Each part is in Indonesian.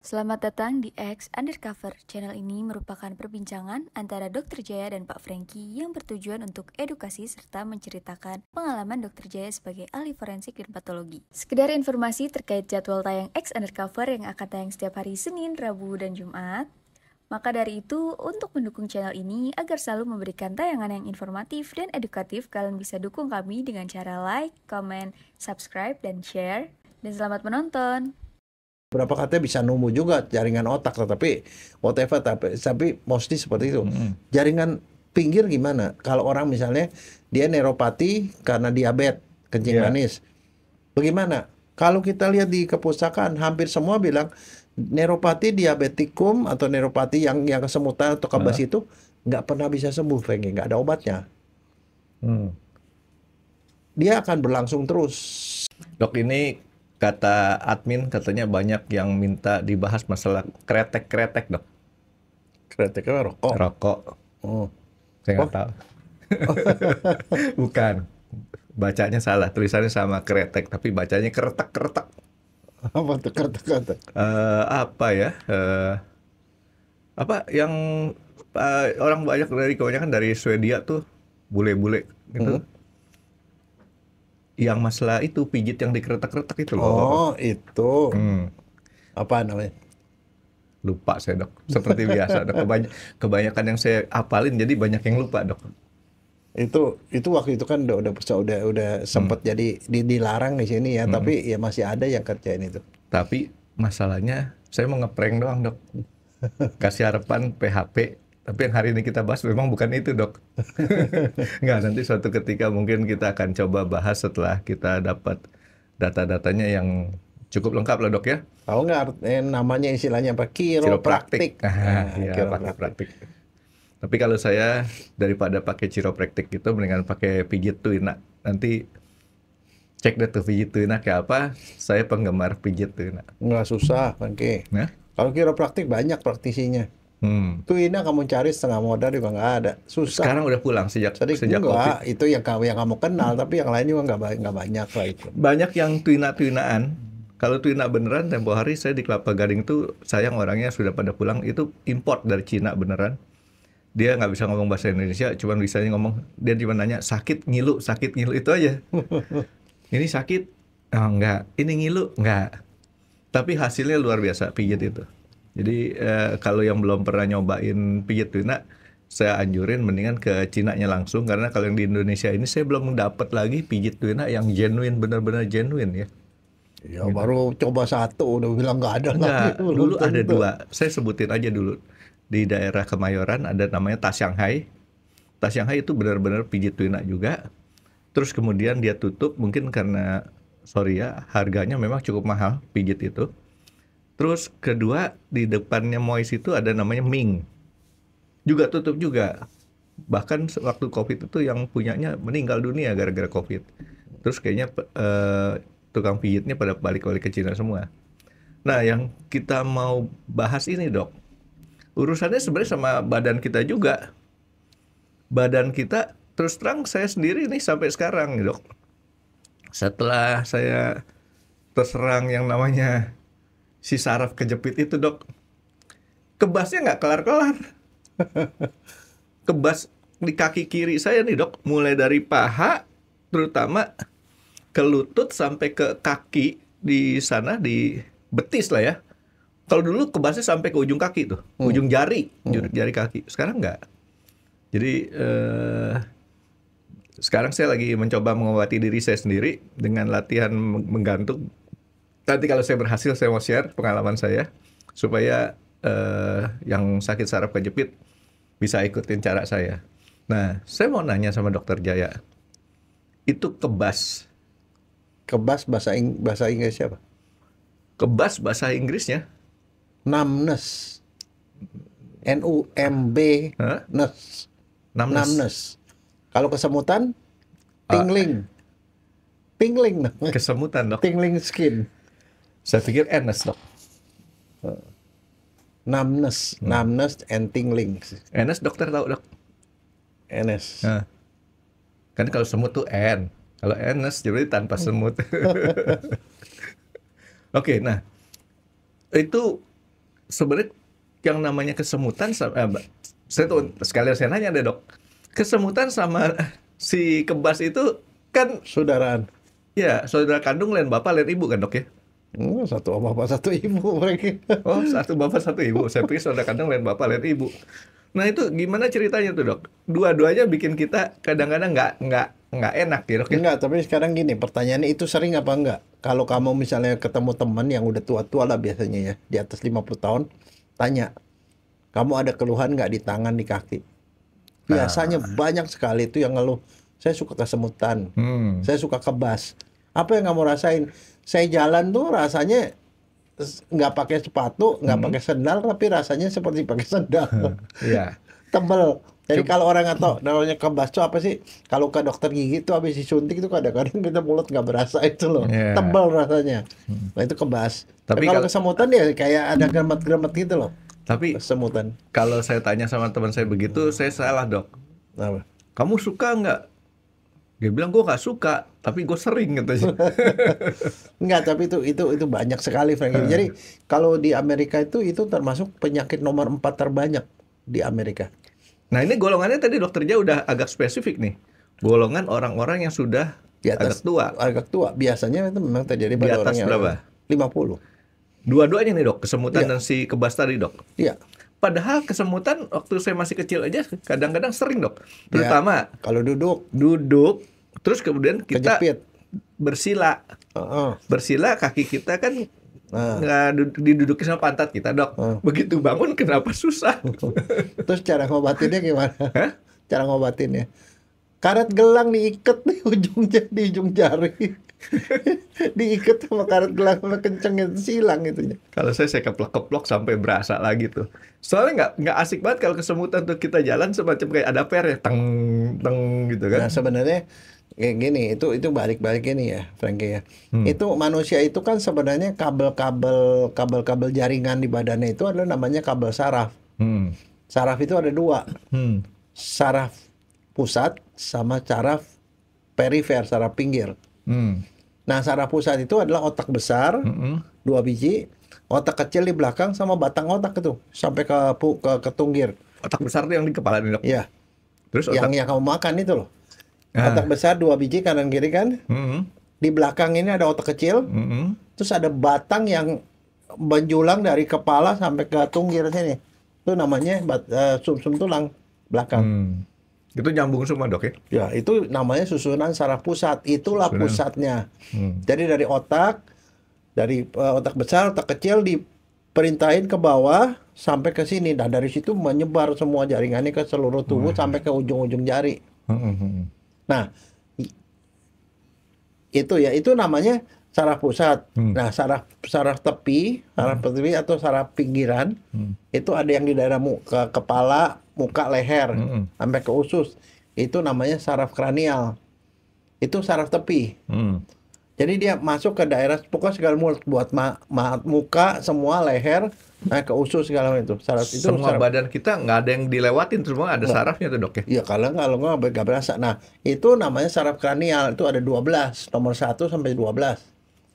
Selamat datang di X Undercover. Channel ini merupakan perbincangan antara Dr. Jaya dan Pak Franky yang bertujuan untuk edukasi serta menceritakan pengalaman Dr. Jaya sebagai ahli forensik dan patologi. Sekedar informasi terkait jadwal tayang X Undercover yang akan tayang setiap hari Senin, Rabu, dan Jumat. Maka dari itu, untuk mendukung channel ini agar selalu memberikan tayangan yang informatif dan edukatif, kalian bisa dukung kami dengan cara like, comment, subscribe, dan share. Dan selamat menonton! Berapa katanya bisa nemu juga jaringan otak, tetapi whatever, tapi mostly seperti itu. Jaringan pinggir gimana? Kalau orang misalnya dia neuropati karena diabetes, kencing manis, bagaimana? Kalau kita lihat di kepustakaan, hampir semua bilang neuropati diabetikum atau neuropati yang kesemutan atau kebas itu nggak pernah bisa sembuh, Franky, nggak ada obatnya. Dia akan berlangsung terus. Dok, ini kata admin katanya banyak yang minta dibahas masalah kretek-kretek, Dok. Kretek apa? Rokok. Rokok. Oh. Saya nggak tahu. Bukan. Bacanya salah, tulisannya sama kretek, tapi bacanya keretak-keretak. Apa tuh kretek-kretek? Apa ya? Apa yang orang banyak kebanyakan dari Swedia tuh, bule-bule gitu. Yang masalah itu pijit yang dikeretak-keretak itu loh. Oh, itu. Apa namanya? Lupa saya, Dok. Seperti biasa, Dok. Kebanyakan yang saya hafalin jadi banyak yang lupa, Dok. Itu waktu itu kan udah sempat jadi dilarang di sini ya, tapi ya masih ada yang kerjain itu. Tapi masalahnya saya mau ngeprank doang, Dok. Kasih harapan PHP. Tapi yang hari ini kita bahas memang bukan itu, Dok. Nggak, nanti suatu ketika mungkin kita akan coba bahas setelah kita dapat data-datanya yang cukup lengkap lah, Dok, ya. Tahu nggak namanya istilahnya apa? Kiropraktik. Iya, praktik. Tapi kalau saya daripada pakai chiropractic itu mendingan pakai pijit tuina. Nanti cek deh tuh pijit tuina kayak apa. Saya penggemar pijit tuina. Nggak susah, Franky. Nah? Kalau kiropraktik banyak praktisinya. Tuina kamu cari setengah modal juga nggak ada. Susah. Sekarang udah pulang sejak enggak, COVID. itu yang kamu kenal, tapi yang lain juga nggak banyak lah itu. Banyak yang tuina-tuinaan. Kalau tuina beneran, tempo hari saya di Kelapa Gading tuh, sayang orangnya sudah pada pulang, itu import dari Cina beneran. Dia nggak bisa ngomong bahasa Indonesia, cuma bisanya ngomong, dia cuma nanya, sakit ngilu, itu aja. Ini sakit? Oh, enggak. Ini ngilu? Enggak. Tapi hasilnya luar biasa, pijit itu. Jadi kalau yang belum pernah nyobain pijit tuina, saya anjurin mendingan ke Cina-nya langsung, karena kalau yang di Indonesia ini saya belum dapat lagi pijit tuina yang genuine, benar-benar genuine ya. Ya gitu. Baru coba satu udah bilang nggak ada. Enggak, dulu ada dua. Saya sebutin aja dulu. Di daerah Kemayoran ada namanya Tas Shanghai. Tas Shanghai itu benar-benar pijit tuina juga. Terus kemudian dia tutup mungkin karena sorry ya, harganya memang cukup mahal pijit itu. Terus kedua di depannya Mois itu ada namanya Ming. Juga tutup juga. Bahkan waktu Covid itu yang punyanya meninggal dunia gara-gara Covid. Terus kayaknya tukang pijitnya pada balik-balik ke Cina semua. Nah, yang kita mau bahas ini, Dok, urusannya sebenarnya sama badan kita juga. Badan kita, terus terang saya sendiri nih sampai sekarang, Dok. Setelah saya terserang yang namanya si saraf kejepit itu, Dok, kebasnya nggak kelar-kelar. Kebas di kaki kiri saya nih, Dok, mulai dari paha, terutama ke lutut sampai ke kaki di sana, di betis lah ya. Kalau dulu kebasnya sampai ke ujung kaki tuh, ujung jari, jari kaki. Sekarang nggak. Jadi sekarang saya lagi mencoba mengobati diri saya sendiri dengan latihan menggantung. Nanti kalau saya berhasil, saya mau share pengalaman saya supaya yang sakit saraf kejepit bisa ikutin cara saya. Nah, saya mau nanya sama Dokter Jaya, itu kebas. Kebas bahasa Inggris apa? Kebas bahasa Inggrisnya? Numbness. NUMB. Numbness. Numbness. Kalau kesemutan, tingling. Tingling. Kesemutan, Dok. Tingling skin. Saya pikir NS, Dok. Numbness. Numbness and tingling. NS dokter tahu, Dok? NS. Nah, kan kalau semut tuh N. Kalau NS jadi tanpa semut. Oke, nah itu sebenarnya yang namanya kesemutan saya tuh sekalian saya nanya deh dok, kesemutan sama si kebas itu kan Saudaraan. ya saudara kandung lain bapak lain ibu kan dok ya? Satu bapak satu ibu mereka. Oh, satu bapak satu ibu. Saya pikir saudara kandung lain bapak lain ibu. Nah itu gimana ceritanya tuh dok? Dua-duanya bikin kita kadang-kadang nggak enak ya dok ya? Enggak, tapi sekarang gini, pertanyaannya itu sering apa enggak? Kalau kamu misalnya ketemu teman yang udah tua-tua lah biasanya ya, di atas 50 tahun, tanya, kamu ada keluhan nggak di tangan, di kaki? Biasanya banyak sekali itu yang ngeluh, saya suka kesemutan, saya suka kebas. Apa yang kamu rasain? Saya jalan tuh rasanya nggak pakai sepatu, nggak pakai sendal, tapi rasanya seperti pakai sendal. Iya. Tebel. Jadi kalau orang atau namanya kebas itu apa sih? Kalau ke dokter gigi tuh habis disuntik itu kadang-kadang kita mulut nggak berasa itu loh, Yeah. tebel rasanya. Nah itu kebas. Tapi Tapi kalau kalau- kesemutan ya kayak ada gemet-gemet gitu loh, Tapi kesemutan. kalau saya tanya sama teman saya begitu, saya salah dok. Apa? Kamu suka nggak? Dia bilang gue nggak suka, tapi gue sering katanya. Enggak, tapi itu banyak sekali Frank. Jadi kalau di Amerika itu termasuk penyakit nomor 4 terbanyak di Amerika. Nah ini golongannya tadi dokter Jaya udah agak spesifik nih. Golongan orang-orang yang sudah Di atas agak tua. agak tua. Biasanya itu memang terjadi Di pada atas orang yang berapa? 50. Dua-duanya nih dok, kesemutan Iya. dan si kebas tadi dok. Iya. Padahal kesemutan waktu saya masih kecil aja kadang-kadang sering dok. Iya. Terutama Kalau duduk duduk, terus kemudian kita kejepit. bersila. Heeh. Bersila kaki kita kan Nah. nggak didudukin sama pantat kita dok. Begitu bangun kenapa susah? Terus cara ngobatinnya gimana? Cara ngobatinnya? Karet gelang diikat di ujung jari. Diikat sama karet gelang sama kenceng itu silang itunya. Kalau saya keplok-keplok sampai berasa lagi tuh. Soalnya nggak asik banget kalau kesemutan tuh kita jalan semacam kayak ada per ya, teng teng gitu kan. Nah, sebenarnya kayak gini, itu balik-balik ini ya, Frankie ya. Itu manusia itu kan sebenarnya kabel-kabel jaringan di badannya itu adalah namanya kabel saraf. Hmm. Saraf itu ada dua. Hmm. Saraf pusat sama saraf perifer, saraf pinggir. Hmm. Nah, saraf pusat itu adalah otak besar, Mm-mm. 2 biji, otak kecil di belakang sama batang otak itu sampai ke tunggir. Otak besar tuh yang di kepala nih dok. Ya, Terus otak. yang kamu makan itu loh. Ah. Otak besar 2 biji kanan kiri kan. Mm-mm. Di belakang ini ada otak kecil, Mm-mm. terus ada batang yang menjulang dari kepala sampai ke tunggir sini. Itu namanya sumsum tulang belakang. Hmm. Itu nyambung semua dok ya. Ya, itu namanya susunan saraf pusat. Itulah Susunan. pusatnya. Hmm. Jadi dari otak otak besar, otak kecil diperintahin ke bawah sampai ke sini. Nah, dari situ menyebar semua jaringannya ke seluruh tubuh sampai ke ujung-ujung jari. Mm-mm. Nah, itu namanya saraf pusat. Nah, saraf tepi atau saraf pinggiran itu ada yang di daerah kepala, muka, leher, sampai ke usus. Itu namanya saraf kranial. Itu saraf tepi. Hmm. Jadi dia masuk ke daerah pokoknya segala mulut buat muka, semua leher, nah ke usus segala macam itu. Saraf itu Semua saraf. badan kita nggak ada yang dilewatin, semua ada sarafnya tuh dok ya. Iya, kalau nggak berasa. Nah, itu namanya saraf kranial. Itu ada 12, nomor 1 sampai 12.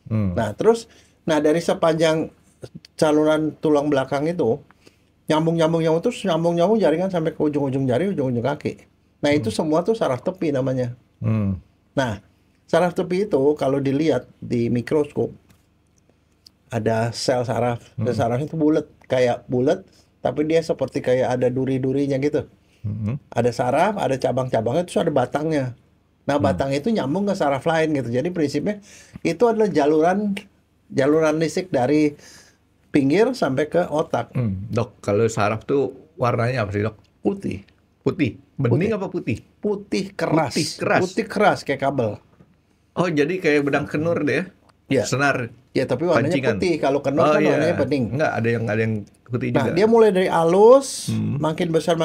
Hmm. Nah, terus dari sepanjang saluran tulang belakang itu nyambung terus nyambung jaringan sampai ke ujung-ujung jari, ujung-ujung kaki. Nah, itu semua tuh saraf tepi namanya. Hmm. Nah, saraf tepi itu kalau dilihat di mikroskop ada sel saraf. Sel saraf itu bulat, tapi dia seperti kayak ada duri-durinya gitu. Hmm. Ada saraf, ada cabang-cabangnya, terus ada batangnya. Nah, batang itu nyambung ke saraf lain gitu. Jadi prinsipnya itu adalah jaluran listrik dari pinggir sampai ke otak. Dok, kalau saraf tuh warnanya apa sih dok? Putih. Putih. Bening apa putih? Putih keras. Putih keras. Putih keras kayak kabel. Oh, jadi kayak benang kenur deh ya? Iya. Senar. Ya, tapi warnanya Pancingan. putih. Kalau kenur kan warnanya bening. Enggak, ada yang putih Nah, juga. dia mulai dari halus, makin besar,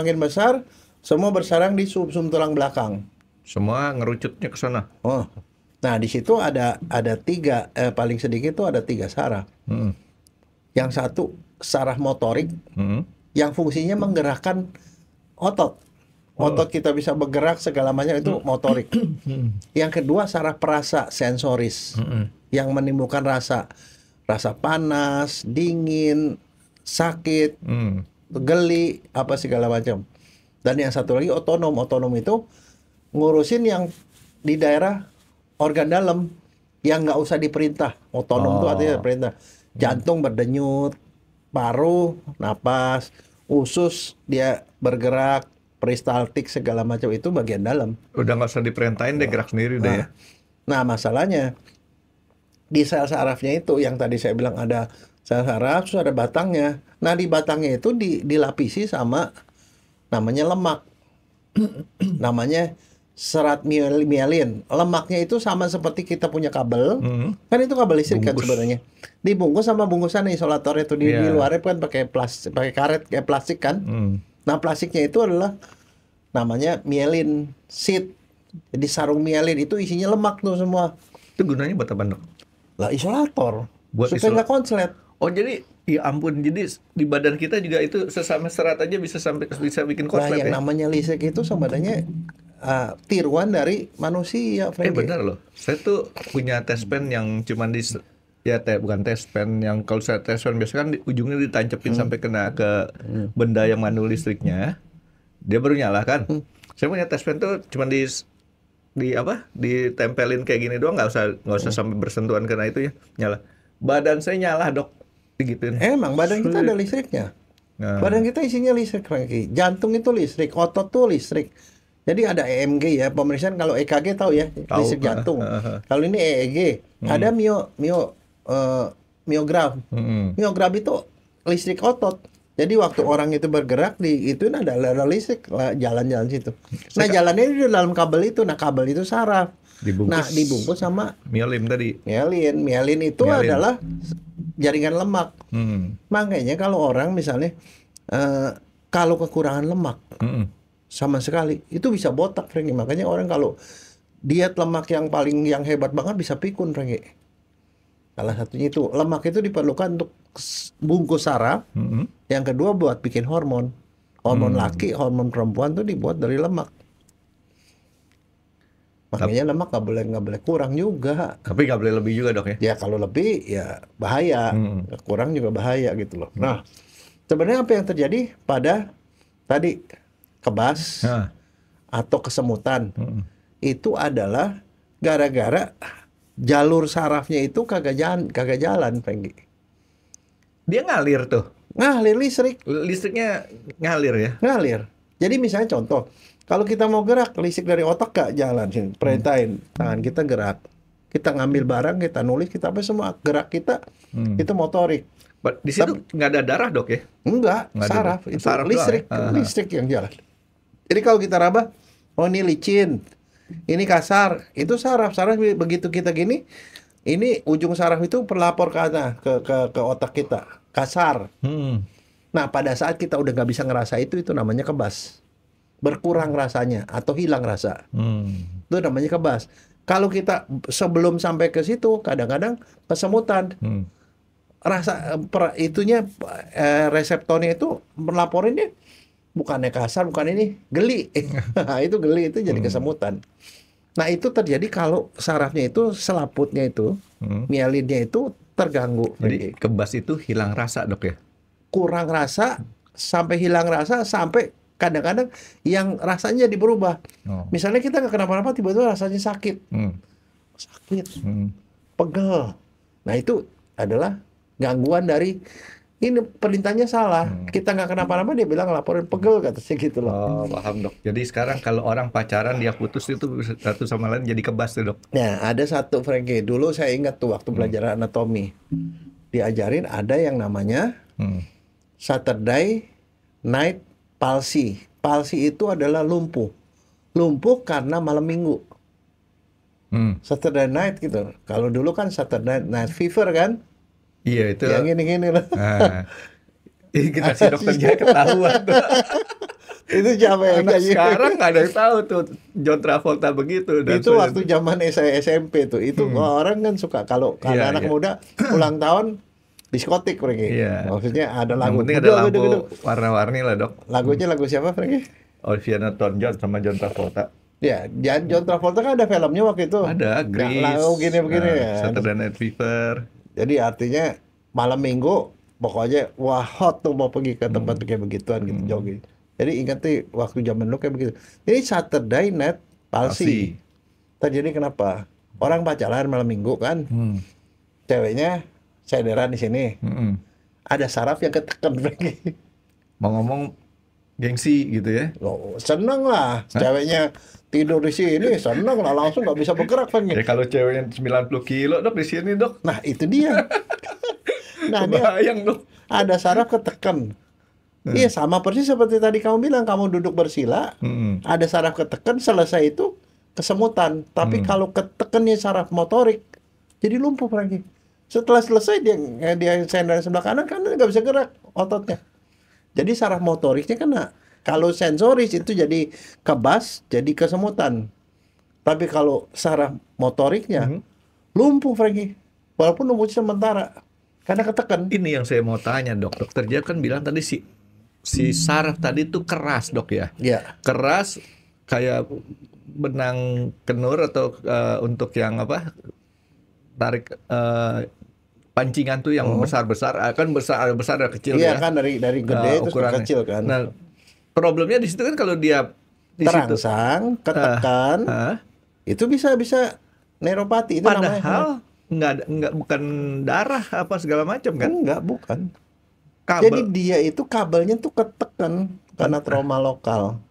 semua bersarang di sumsum tulang belakang. Semua ngerucutnya ke sana. Oh. Nah, di situ ada 3, paling sedikit itu ada 3 saraf. Hmm. Yang satu saraf motorik Hmm. yang fungsinya menggerakkan otot. Otot kita bisa bergerak segala macam itu motorik. Yang kedua saraf perasa sensoris yang menimbulkan rasa panas, dingin, sakit, geli, apa segala macam. Dan yang satu lagi otonom. Otonom itu ngurusin yang di daerah organ dalam yang nggak usah diperintah. Otonom itu artinya perintah. Jantung berdenyut, paru, napas, usus dia bergerak, peristaltik segala macam itu bagian dalam. Udah nggak usah diperintahin deh, gerak sendiri deh ya. Nah masalahnya di sel sarafnya itu yang tadi saya bilang ada sel saraf, terus ada batangnya. Nah di batangnya itu dilapisi sama namanya lemak, namanya serat mielin. Lemaknya itu sama seperti kita punya kabel, kan itu kabel listrik kan sebenarnya. Dibungkus sama bungkusan isolator itu di luarnya kan pakai karet kayak plastik kan. Nah plastiknya itu adalah namanya mielin sheet. Jadi sarung mielin itu isinya lemak tuh semua. Itu gunanya buat apa, Dok? Lah isolator, Buat supaya nggak konslet. Oh jadi ya ampun, jadi di badan kita juga itu sesama serat aja bisa bikin Nah konslet yang ya? namanya listrik itu sebenarnya tiruan dari manusia, Frankie. Benar loh. Saya tuh punya test pen yang cuman bukan test pen yang kalau saya test pen biasanya kan ujungnya ditancepin sampai kena ke benda yang manul listriknya. Dia baru nyala kan. Saya punya test pen tuh cuman ditempelin kayak gini doang, nggak usah sampai bersentuhan kena itu ya, nyala. Badan saya nyala, Dok. Digituin. Emang badan kita ada listriknya. Badan kita isinya listrik, Frankie. Jantung itu listrik, otot tuh listrik. Jadi ada EMG ya, pemeriksaan kalau EKG tahu ya, listrik jantung. Kalau ini EEG, ada miogram. Miogram itu listrik otot. Jadi waktu orang itu bergerak itu ada listrik jalan-jalan situ. Nah jalannya itu di dalam kabel itu. Nah kabel itu saraf. Dibungkus sama mielin tadi. Mielin itu adalah jaringan lemak. Makanya kalau orang misalnya kalau kekurangan lemak sama sekali itu bisa botak, Frankie. Makanya orang kalau diet lemak yang hebat banget bisa pikun, Frankie. Salah satunya itu lemak itu diperlukan untuk bungkus saraf. Yang kedua buat bikin hormon. Hormon laki, hormon perempuan tuh dibuat dari lemak. Makanya lemak nggak boleh kurang juga. Tapi nggak boleh lebih juga, Dok ya? Ya kalau lebih ya bahaya, kurang juga bahaya gitu loh. Nah sebenarnya apa yang terjadi pada tadi kebas atau kesemutan itu adalah gara-gara jalur sarafnya itu kagak jalan, Frankie. Dia ngalir tuh. Ngalir listrik. Listriknya ngalir ya? Ngalir. Jadi misalnya contoh, kalau kita mau gerak, listrik dari otak gak jalan, perintahin tangan kita gerak. Kita ngambil barang, kita nulis, kita apa semua gerak kita itu motorik. Di situ nggak ada darah, Dok ya? Enggak, saraf. Itu saraf listrik, listrik yang jalan. Jadi kalau kita raba, oh ini licin, ini kasar, itu saraf. Saraf begitu kita gini, ini ujung saraf itu pelapor ke otak kita, kasar. Nah pada saat kita udah nggak bisa ngerasa itu namanya kebas, berkurang rasanya atau hilang rasa. Itu namanya kebas. Kalau kita sebelum sampai ke situ, kadang-kadang kesemutan. Reseptornya itu melaporinnya bukannya kasar, bukan ini geli. Itu geli, itu jadi kesemutan. Nah itu terjadi kalau sarafnya itu selaputnya itu mielinnya itu terganggu. Jadi kebas itu hilang rasa, Dok ya? Kurang rasa sampai hilang rasa, sampai kadang-kadang yang rasanya jadi berubah. Misalnya kita nggak kenapa-napa, tiba-tiba rasanya sakit, pegel. Nah itu adalah gangguan dari ini, perintahnya salah. Kita nggak kenapa-napa, dia bilang laporin pegel, katanya gitu loh. Oh, paham, Dok. Jadi sekarang kalau orang pacaran dia putus itu satu sama lain jadi kebas tuh, Dok. Nah, ada satu, Frankie. Dulu saya ingat tuh waktu belajar anatomi. Diajarin ada yang namanya Saturday Night Palsy. Palsy itu adalah lumpuh. Lumpuh karena malam minggu. Saturday night gitu. Kalau dulu kan Saturday Night Fever kan? Iya itu. Yang gini-gini lah. Nah, ini kita si dokter Jaya ketahuan tuh. Itu siapa Anak sekarang nggak ada yang tahu tuh John Travolta begitu. Dan itu waktu zaman saya SMP tuh. Itu orang kan suka kalau anak muda ulang tahun diskotik, Frankie. Maksudnya ada lagu. Yang penting ada lampu warna-warni lah, Dok. Lagunya lagu siapa, Frankie? Olivia Newton-John sama John Travolta. Ya, John Travolta kan ada filmnya waktu itu. Ada, Grease. Lagu gini-begini ya. Saturday Night Fever. Jadi artinya malam minggu pokoknya wah hot tuh mau pergi ke tempat kayak begituan gitu jogging. Jadi ingat tuh waktu zaman dulu kayak begitu. Ini Saturday Night Palsy. Terjadi kenapa? Orang pacaran malam minggu kan, ceweknya sederan di sini, ada saraf yang ketekan lagi. Mau ngomong gengsi gitu ya? Loh, seneng lah, ceweknya tidur di sini, seneng lah, langsung nggak bisa bergerak kan. Ya kalau ceweknya 90 kilo dok di sini dok. Nah itu dia. Nah dia Kebayang dok. ada saraf ketekan. Iya sama persis seperti tadi kamu bilang, kamu duduk bersila, ada saraf ketekan, selesai itu kesemutan. Tapi kalau ketekannya saraf motorik, jadi lumpuh lagi. Setelah selesai dia sender sebelah kanan nggak bisa gerak ototnya. Jadi saraf motoriknya kena. Kalau sensoris itu jadi kebas, jadi kesemutan. Tapi kalau saraf motoriknya lumpuh lagi. Walaupun lumpuh sementara, karena ketekan. Ini yang saya mau tanya dok. Dokter Jaya kan bilang tadi si saraf tadi itu keras dok ya? Iya. Keras kayak benang kenur atau untuk yang apa? Tarik pancingan tuh yang besar-besar, kan ada besar ada kecil Iya ya. kan dari gede terus ke ukurannya. kecil kan. Nah, problemnya di situ kan kalau dia di situ terangsang, ketekan, itu bisa neuropati itu namanya. padahal nggak bukan darah apa segala macam kan? Enggak, bukan. Kabel. Jadi dia itu kabelnya tuh ketekan karena trauma lokal.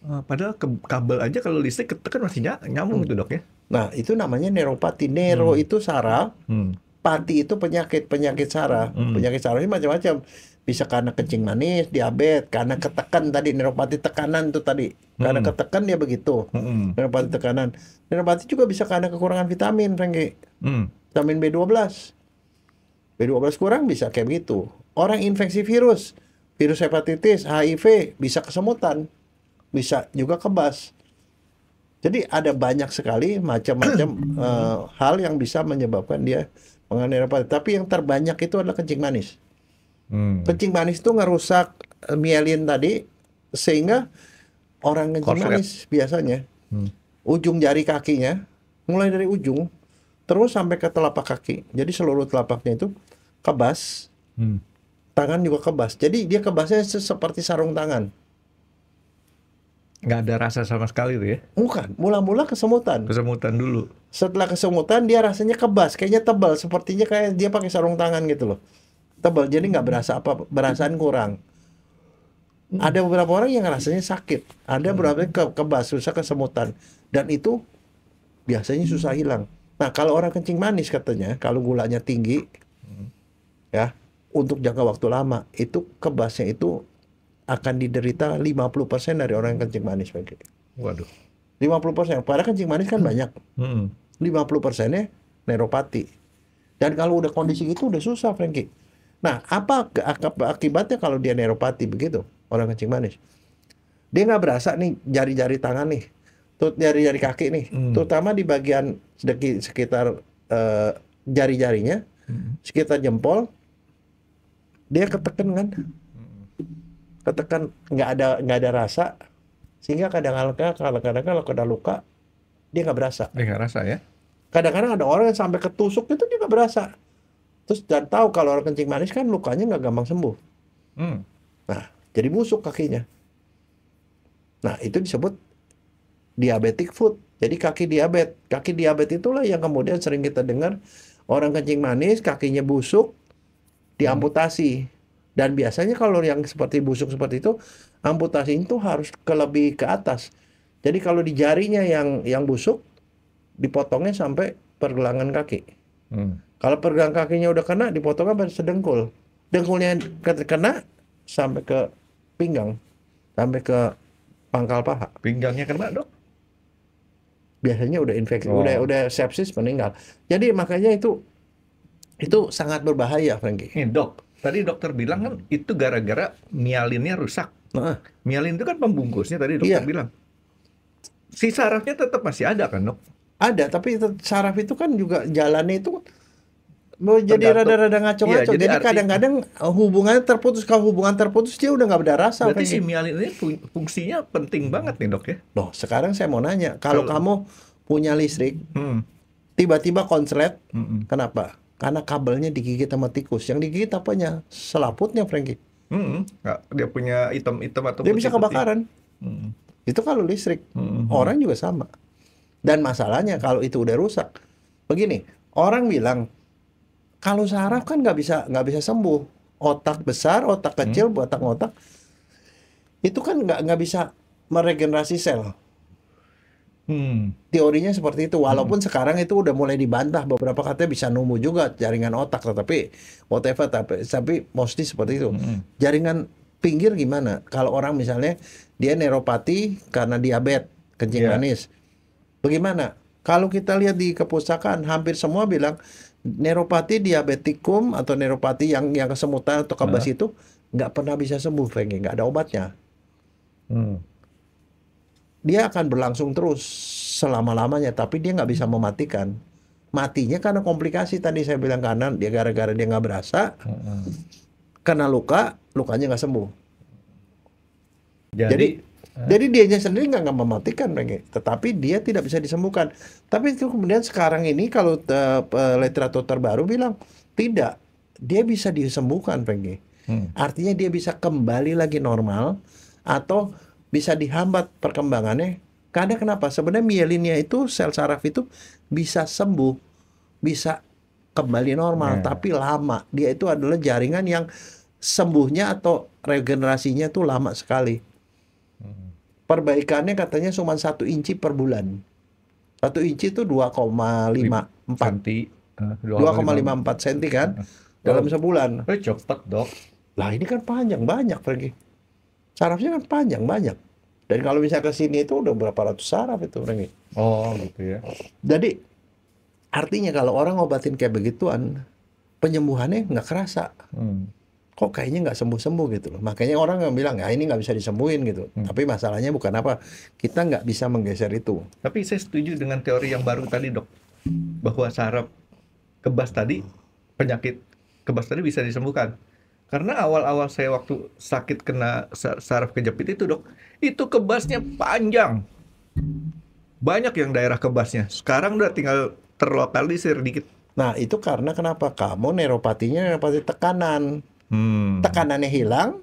Padahal kabel aja kalau listrik ketekan masih nyambung itu dok ya. Nah, itu namanya neuropati. Neuro itu saraf, pati itu penyakit saraf. Penyakit saraf ini macam-macam. Bisa karena kencing manis, diabetes, karena ketekan tadi, neuropati tekanan itu tadi. Karena ketekan dia begitu. Neuropati tekanan. Neuropati juga bisa karena kekurangan vitamin, Franky. Vitamin B12. B12 kurang bisa kayak begitu. Orang infeksi virus hepatitis, HIV, bisa kesemutan. Bisa juga kebas. Jadi ada banyak sekali macam-macam hal yang bisa menyebabkan dia mengalami neuropati. Tapi yang terbanyak itu adalah kencing manis. Kencing manis itu ngerusak mielin tadi, sehingga orang kencing manis biasanya ujung jari kakinya, mulai dari ujung terus sampai ke telapak kaki. Jadi seluruh telapaknya itu kebas, tangan juga kebas. Jadi dia kebasnya seperti sarung tangan. Nggak ada rasa sama sekali tuh ya? Bukan, mula-mula kesemutan. Kesemutan dulu. Setelah kesemutan dia rasanya kebas, kayaknya tebal, sepertinya kayak dia pakai sarung tangan gitu loh. Tebal, jadi nggak berasa apa, berasaan kurang. Ada beberapa orang yang rasanya sakit, ada beberapa yang kebas, susah kesemutan, dan itu biasanya susah hilang. Nah kalau orang kencing manis katanya, kalau gulanya tinggi, ya untuk jangka waktu lama, itu kebasnya itu akan diderita 50% dari orang yang kencing manis. Waduh. 50%, padahal kencing manis kan banyak. 50%-nya neuropati. Dan kalau udah kondisi itu udah susah, Franky. Nah, apa akibatnya kalau dia neuropati begitu, orang kencing manis? Dia nggak berasa nih jari-jari tangan nih, tuh jari-jari kaki nih, terutama di bagian sekitar jari-jarinya, sekitar jempol, dia ketekan kan? Ketekan, nggak ada rasa, sehingga kadang-kadang kalau kena luka dia nggak berasa. Dia nggak rasa ya? Kadang-kadang ada orang yang sampai ketusuk itu dia nggak berasa. Terus dan tahu kalau orang kencing manis kan lukanya nggak gampang sembuh. Nah jadi busuk kakinya. Nah itu disebut diabetic foot. Jadi kaki diabetes itulah yang kemudian sering kita dengar orang kencing manis kakinya busuk diamputasi. Dan biasanya kalau yang seperti busuk seperti itu, amputasi itu harus lebih ke atas. Jadi kalau di jarinya yang busuk, dipotongnya sampai pergelangan kaki. Kalau pergelangan kakinya udah kena, dipotongnya pada sedengkul. Dengkulnya kena sampai ke pinggang, sampai ke pangkal paha. Pinggangnya kena dok? Biasanya udah infeksi, udah sepsis, meninggal. Jadi makanya itu sangat berbahaya, Franky. Nih dok. Tadi dokter bilang kan itu gara-gara mielinnya rusak. Mielin itu kan pembungkusnya tadi dokter bilang. Si sarafnya tetap masih ada kan dok? Ada, tapi saraf itu kan juga jalannya itu mau jadi rada-rada ngaco-ngaco. Jadi kadang-kadang hubungannya terputus. Kalau hubungan terputus dia udah nggak ada rasa. Berarti si mielin ini fungsinya penting banget nih dok ya? Loh, sekarang saya mau nanya, kalau kamu punya listrik, tiba-tiba konslet, kenapa? Karena kabelnya digigit sama tikus. Yang digigit apanya? Selaputnya, Frankie. Nggak, dia punya hitam-hitam atau Dia bisa putih-putih. kebakaran. Itu kalau listrik. Orang juga sama. Dan masalahnya kalau itu udah rusak. Begini, orang bilang kalau saraf kan nggak bisa sembuh. Otak besar, otak kecil, otak itu kan nggak bisa meregenerasi sel. Teorinya seperti itu. Walaupun sekarang itu udah mulai dibantah, beberapa katanya bisa nemu juga jaringan otak, tetapi whatever, tapi mostly seperti itu. Jaringan pinggir gimana? Kalau orang misalnya dia neuropati karena diabetes, kencing manis. Bagaimana? Kalau kita lihat di kepustakaan, hampir semua bilang neuropati diabetikum atau neuropati yang kesemutan atau kebas itu nggak pernah bisa sembuh, Frankie. Nggak ada obatnya. Dia akan berlangsung terus selama-lamanya, tapi dia nggak bisa mematikan. Matinya karena komplikasi tadi saya bilang, karena dia gara-gara dia nggak berasa, kena lukanya nggak sembuh. Jadi dianya sendiri nggak mematikan, tetapi dia tidak bisa disembuhkan. Tapi itu kemudian sekarang ini kalau literatur terbaru bilang tidak, dia bisa disembuhkan, Frankie. Artinya dia bisa kembali lagi normal atau bisa dihambat perkembangannya. Karena kenapa? Sebenarnya mielinnya itu, sel saraf itu bisa sembuh, bisa kembali normal, tapi lama. Dia itu adalah jaringan yang sembuhnya atau regenerasinya tuh lama sekali. Perbaikannya katanya cuma 1 inci per bulan. 1 inci itu 2,54 cm kan dalam sebulan. Cepet, Dok. Lah ini kan panjang banyak, Frankie. Sarafnya kan panjang banyak. Dan kalau misalnya ke sini itu udah berapa ratus saraf itu, Frankie. Oh, gitu ya. Jadi artinya kalau orang ngobatin kayak begituan, penyembuhannya nggak kerasa. Kok kayaknya nggak sembuh-sembuh gitu loh. Makanya orang yang bilang, ya ini nggak bisa disembuhin gitu. Tapi masalahnya bukan apa, kita nggak bisa menggeser itu. Tapi saya setuju dengan teori yang baru tadi, Dok. Bahwa saraf kebas tadi, penyakit kebas tadi bisa disembuhkan. Karena awal-awal saya waktu sakit kena saraf kejepit itu, Dok, itu kebasnya panjang. Banyak yang daerah kebasnya. Sekarang udah tinggal terlokalisir dikit. Nah, itu karena kenapa? Kamu neuropatinya neuropati tekanan. Tekanannya hilang,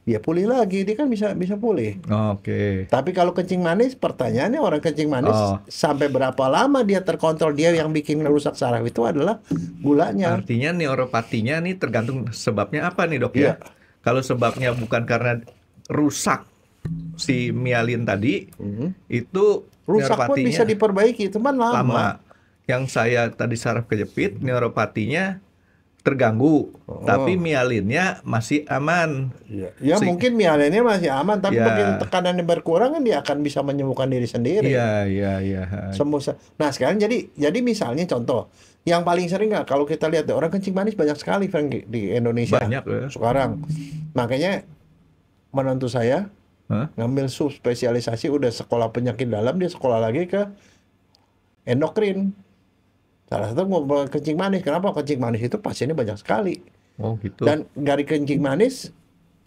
dia pulih lagi. Dia kan bisa pulih. Oke. Tapi kalau kencing manis, pertanyaannya orang kencing manis sampai berapa lama dia terkontrol? Dia yang bikin rusak saraf itu adalah gulanya. Artinya neuropatinya nih tergantung sebabnya apa nih, Dok ya? Kalau sebabnya bukan karena rusak si mielin tadi, itu rusak pun bisa diperbaiki, cuman lama. Yang saya tadi saraf kejepit, neuropatinya terganggu, tapi mielinnya masih aman. Ya mungkin mielinnya masih aman, tapi begitu tekanannya berkurang kan dia akan bisa menyembuhkan diri sendiri. Iya. Nah sekarang jadi misalnya contoh, yang paling sering nggak kalau kita lihat orang kencing manis banyak sekali, Frank, di Indonesia. Banyak ya. Sekarang. Makanya menantu saya ngambil subspesialisasi, udah sekolah penyakit dalam, dia sekolah lagi ke endokrin. Salah satu mau kencing manis. Kenapa? Kencing manis itu pasiennya banyak sekali. Oh gitu. Dan dari kencing manis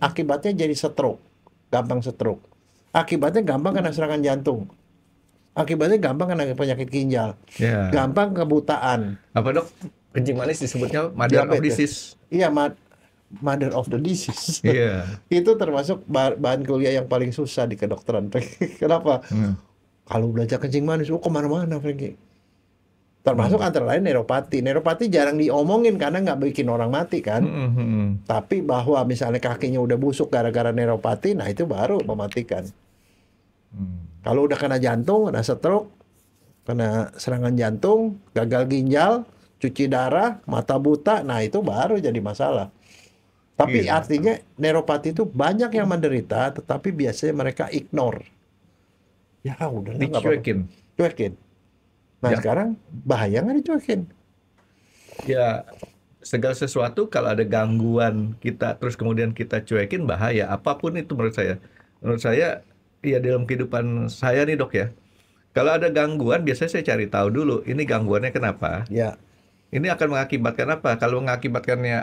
akibatnya jadi stroke, gampang stroke. Akibatnya gampang kena serangan jantung. Akibatnya gampang kena penyakit ginjal. Gampang kebutaan. Apa, Dok? Kencing manis disebutnya mother of disease. Iya, mother of the disease. Itu termasuk bahan kuliah yang paling susah di kedokteran. Kenapa? Kalau belajar kencing manis, kemana-mana, Frankie. Termasuk antara lain neuropati. Neuropati jarang diomongin karena nggak bikin orang mati kan. Tapi bahwa misalnya kakinya udah busuk gara-gara neuropati, nah itu baru mematikan. Kalau udah kena jantung, kena stroke, kena serangan jantung, gagal ginjal, cuci darah, mata buta, nah itu baru jadi masalah. Tapi artinya neuropati itu banyak yang menderita, tetapi biasanya mereka ignore. Ya udah nggak apa-apa. Cuekin. Nah sekarang bahaya nggak dicuekin? Ya segala sesuatu kalau ada gangguan kita terus kemudian kita cuekin bahaya. Apapun itu menurut saya. Menurut saya ya dalam kehidupan saya nih, Dok ya. Kalau ada gangguan biasanya saya cari tahu dulu ini gangguannya kenapa. Ya. Ini akan mengakibatkan apa? Kalau mengakibatkannya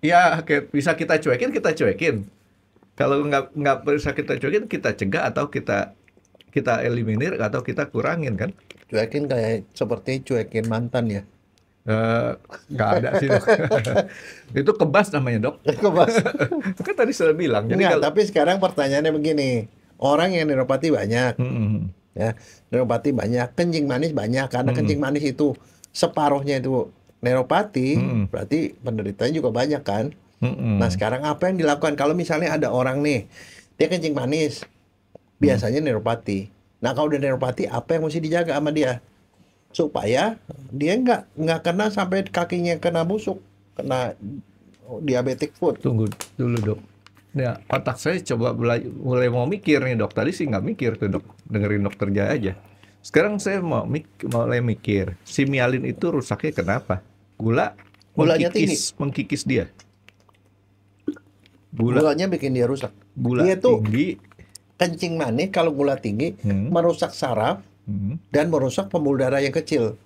ya bisa kita cuekin. Kalau nggak bisa kita cuekin, kita cegah atau kita eliminir atau kita kurangin kan. Cuekin kayak seperti cuekin mantan ya. Nggak ada sih dok. Itu kebas namanya dok. Kebas. Kan tadi sudah bilang. Jadi Enggak, kalau tapi sekarang pertanyaannya begini. Orang yang neuropati banyak, Mm-mm. ya. Neuropati banyak, kencing manis banyak. Karena kencing manis itu separuhnya itu neuropati, berarti penderitanya juga banyak kan. Mm-mm. Nah, sekarang apa yang dilakukan? Kalau misalnya ada orang nih, dia kencing manis, biasanya neuropati. Nah, kalau udah neuropati, apa yang mesti dijaga sama dia? Supaya dia nggak kena sampai kakinya kena busuk, kena diabetic foot. Tunggu dulu dok. Ya, otak saya coba mulai mau mikir nih dok. Tadi sih nggak mikir tuh dok. Dengerin dokter Jaya aja. Sekarang saya mulai mikir. Si mialin itu rusaknya kenapa? Gulanya tinggi. Mengkikis dia. Gulanya bikin dia rusak. Gula Dia tuh tinggi. kencing manis kalau gula tinggi merusak saraf dan merusak pembuluh darah yang kecil.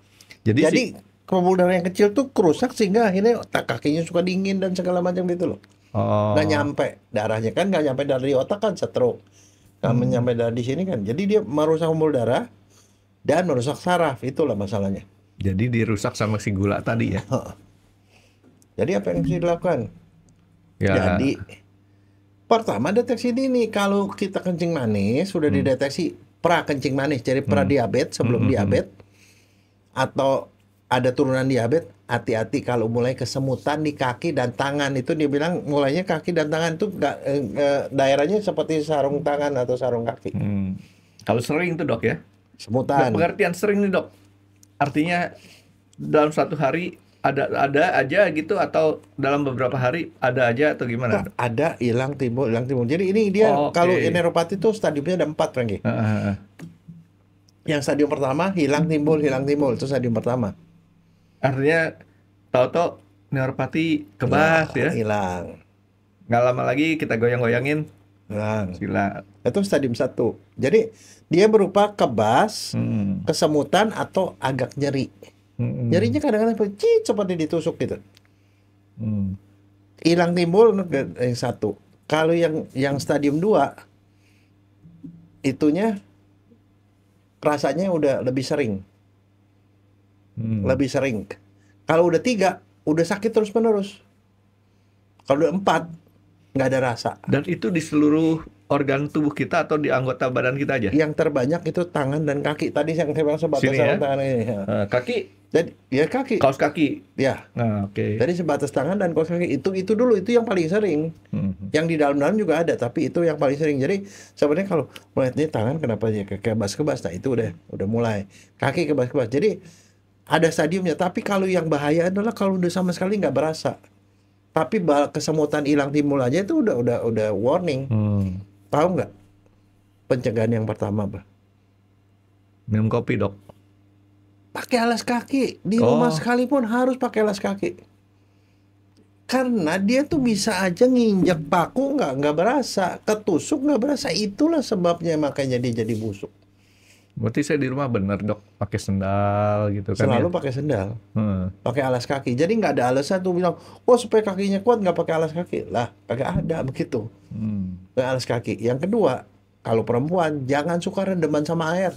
Jadi pembuluh darah yang kecil tuh kerusak sehingga akhirnya otak kakinya suka dingin dan segala macam gitu loh. Nggak nyampe darahnya kan, nggak nyampe dari otak kan stroke. Nggak nyampe dari di sini kan. Jadi dia merusak pembuluh darah dan merusak saraf, itulah masalahnya. Jadi dirusak sama si gula tadi ya. Jadi apa yang harus dilakukan? Ya. Jadi pertama deteksi dini. Kalau kita kencing manis sudah dideteksi pra kencing manis, jadi pra diabetes sebelum diabetes atau ada turunan diabetes, hati-hati kalau mulai kesemutan di kaki dan tangan. Itu dia bilang mulainya kaki dan tangan itu daerahnya seperti sarung tangan atau sarung kaki. Kalau sering tuh dok ya. Semutan. Pengertian sering nih dok. Artinya dalam satu hari ada aja gitu atau dalam beberapa hari ada aja atau gimana? Ada hilang timbul. Jadi ini dia kalau neuropati itu stadiumnya ada 4 Franky. Yang stadium pertama hilang timbul itu stadium pertama. Artinya tahu-tahu neuropati kebas ya. Hilang. Nggak lama lagi kita goyang-goyangin hilang. Itu stadium 1. Jadi dia berupa kebas, kesemutan atau agak nyeri. Nyerinya kadang-kadang seperti ditusuk gitu. Hilang timbul yang 1. Kalau yang stadium 2 itunya rasanya udah lebih sering. Lebih sering. Kalau udah 3 udah sakit terus-menerus. Kalau udah 4 nggak ada rasa. Dan itu di seluruh organ tubuh kita atau di anggota badan kita aja? Yang terbanyak itu tangan dan kaki. Tadi yang saya bilang sebatas tangan ini. Kaki? Jadi ya kaki. Kaos kaki? Ya. Oke. Jadi sebatas tangan dan kaos kaki. Itu dulu, itu yang paling sering. Yang di dalam-dalam juga ada, tapi itu yang paling sering. Jadi sebenarnya kalau melihatnya tangan kenapa dia kebas-kebas, nah itu udah mulai. Kaki kebas-kebas. Jadi ada stadiumnya. Tapi kalau yang bahaya adalah kalau udah sama sekali nggak berasa. Tapi kesemutan hilang timbul aja itu udah warning. Tahu nggak pencegahan yang pertama, Bah? Minum kopi, dok. Pakai alas kaki. Di rumah sekalipun harus pakai alas kaki. Karena dia tuh bisa aja nginjek paku nggak berasa, ketusuk nggak berasa. Itulah sebabnya makanya dia jadi busuk. Berarti saya di rumah bener dok, pakai sendal gitu kan? Selalu pakai sendal, pakai alas kaki. Jadi nggak ada alasan tuh bilang, supaya kakinya kuat nggak pakai alas kaki. Lah, kagak ada begitu. Pakai alas kaki. Yang kedua, kalau perempuan jangan suka rendeman sama air.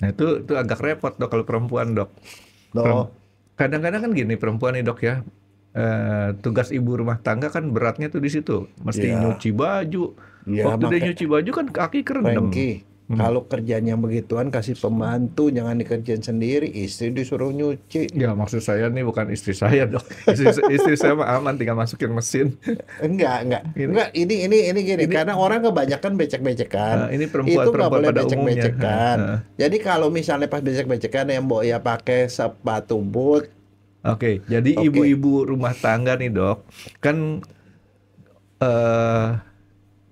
Nah itu agak repot dok kalau perempuan dok. Kadang-kadang kan gini perempuan nih dok ya, tugas ibu rumah tangga kan beratnya tuh di situ, mesti nyuci baju. Waktu dia nyuci baju kan kaki kerendam. Kalau kerjaan yang begituan kasih pembantu, jangan dikerjain sendiri. Istri disuruh nyuci. Ya maksud saya nih bukan istri saya dok. Istri saya mah aman, tinggal masukin mesin. Enggak. Ini gini. Karena orang kebanyakan becek-becekan. Ini itu nggak boleh pada becek-becekan. Jadi kalau misalnya pas becek-becekan yang Mbok ya pakai sepatu boot. Oke, jadi ibu-ibu rumah tangga nih dok, kan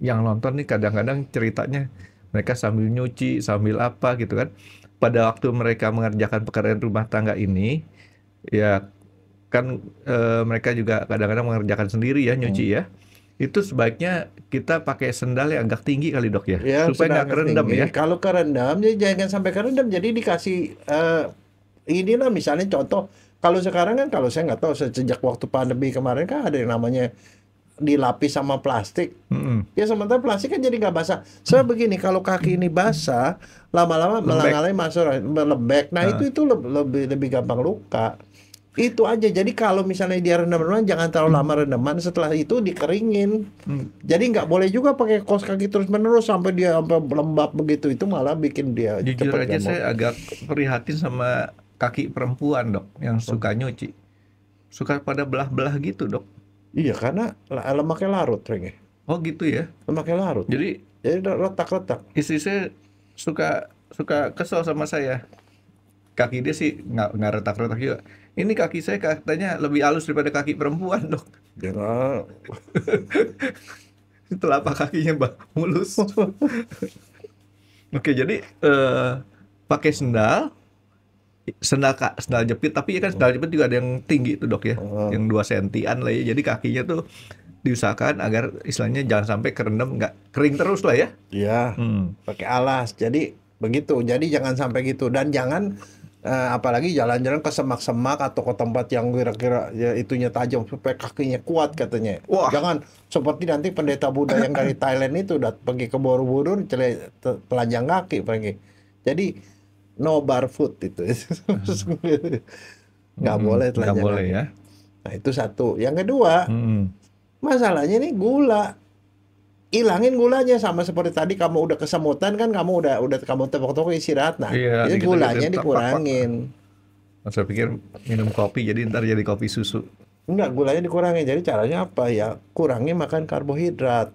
yang nonton nih kadang-kadang ceritanya mereka sambil nyuci, sambil apa gitu kan. Pada waktu mereka mengerjakan pekerjaan rumah tangga ini, ya kan mereka juga kadang-kadang mengerjakan sendiri ya, nyuci ya. Itu sebaiknya kita pakai sendal yang agak tinggi kali dok ya, supaya nggak kerendam ya. Kalau kerendam, jadi jangan sampai kerendam. Jadi dikasih inilah misalnya contoh. Kalau sekarang kan, kalau saya nggak tahu, sejak waktu pandemi kemarin kan ada yang namanya dilapis sama plastik. Mm-mm. Ya sementara plastik kan jadi nggak basah. Soalnya begini, kalau kaki ini basah, lama-lama melangalai masuk melembek. Nah itu lebih gampang luka. Itu aja. Jadi kalau misalnya dia rendam-rendam, jangan terlalu lama rendaman. Setelah itu dikeringin. Jadi nggak boleh juga pakai kaos kaki terus-menerus sampai dia sampai lembab begitu. Itu malah bikin dia Jujur cepat aja gamuk. saya agak prihatin sama kaki perempuan, Dok, yang suka nyuci. Suka pada belah-belah gitu, Dok. Iya, karena lemaknya larut, Reng. Oh gitu ya. Lemaknya larut. Jadi retak-retak. istri saya suka kesel sama saya. Kaki dia sih nggak retak-retak juga. Ini kaki saya katanya lebih halus daripada kaki perempuan, Dok. Jangan. Telapak kakinya mulus. Oke, jadi pakai sendal jepit, tapi kan sendal jepit juga ada yang tinggi tuh, Dok ya. Yang 2 sentian lah ya. Jadi kakinya tuh diusahakan agar istilahnya jangan sampai kerendam, nggak kering terus lah ya. Iya. Pakai alas. Jadi begitu. Jadi jangan sampai gitu, dan jangan apalagi jalan-jalan ke semak-semak atau ke tempat yang kira-kira ya, itunya tajam supaya kakinya kuat katanya. Wah. Jangan seperti nanti pendeta Buddha yang dari Thailand itu pergi ke Borobudur telanjang kaki pergi. Jadi no barefoot itu. Nggak boleh telanjang Nggak boleh kaki. ya. Nah itu satu. Yang kedua, masalahnya nih gula. Hilangin gulanya, sama seperti tadi kamu udah kesemutan kan, kamu udah kamu tepok-tepok istirahat. Nah, Iya, ini dikit-dikit gulanya tak, dikurangin. Saya pikir minum kopi jadi ntar jadi kopi susu. Enggak, gulanya dikurangin. Jadi caranya apa ya? Kurangi makan karbohidrat.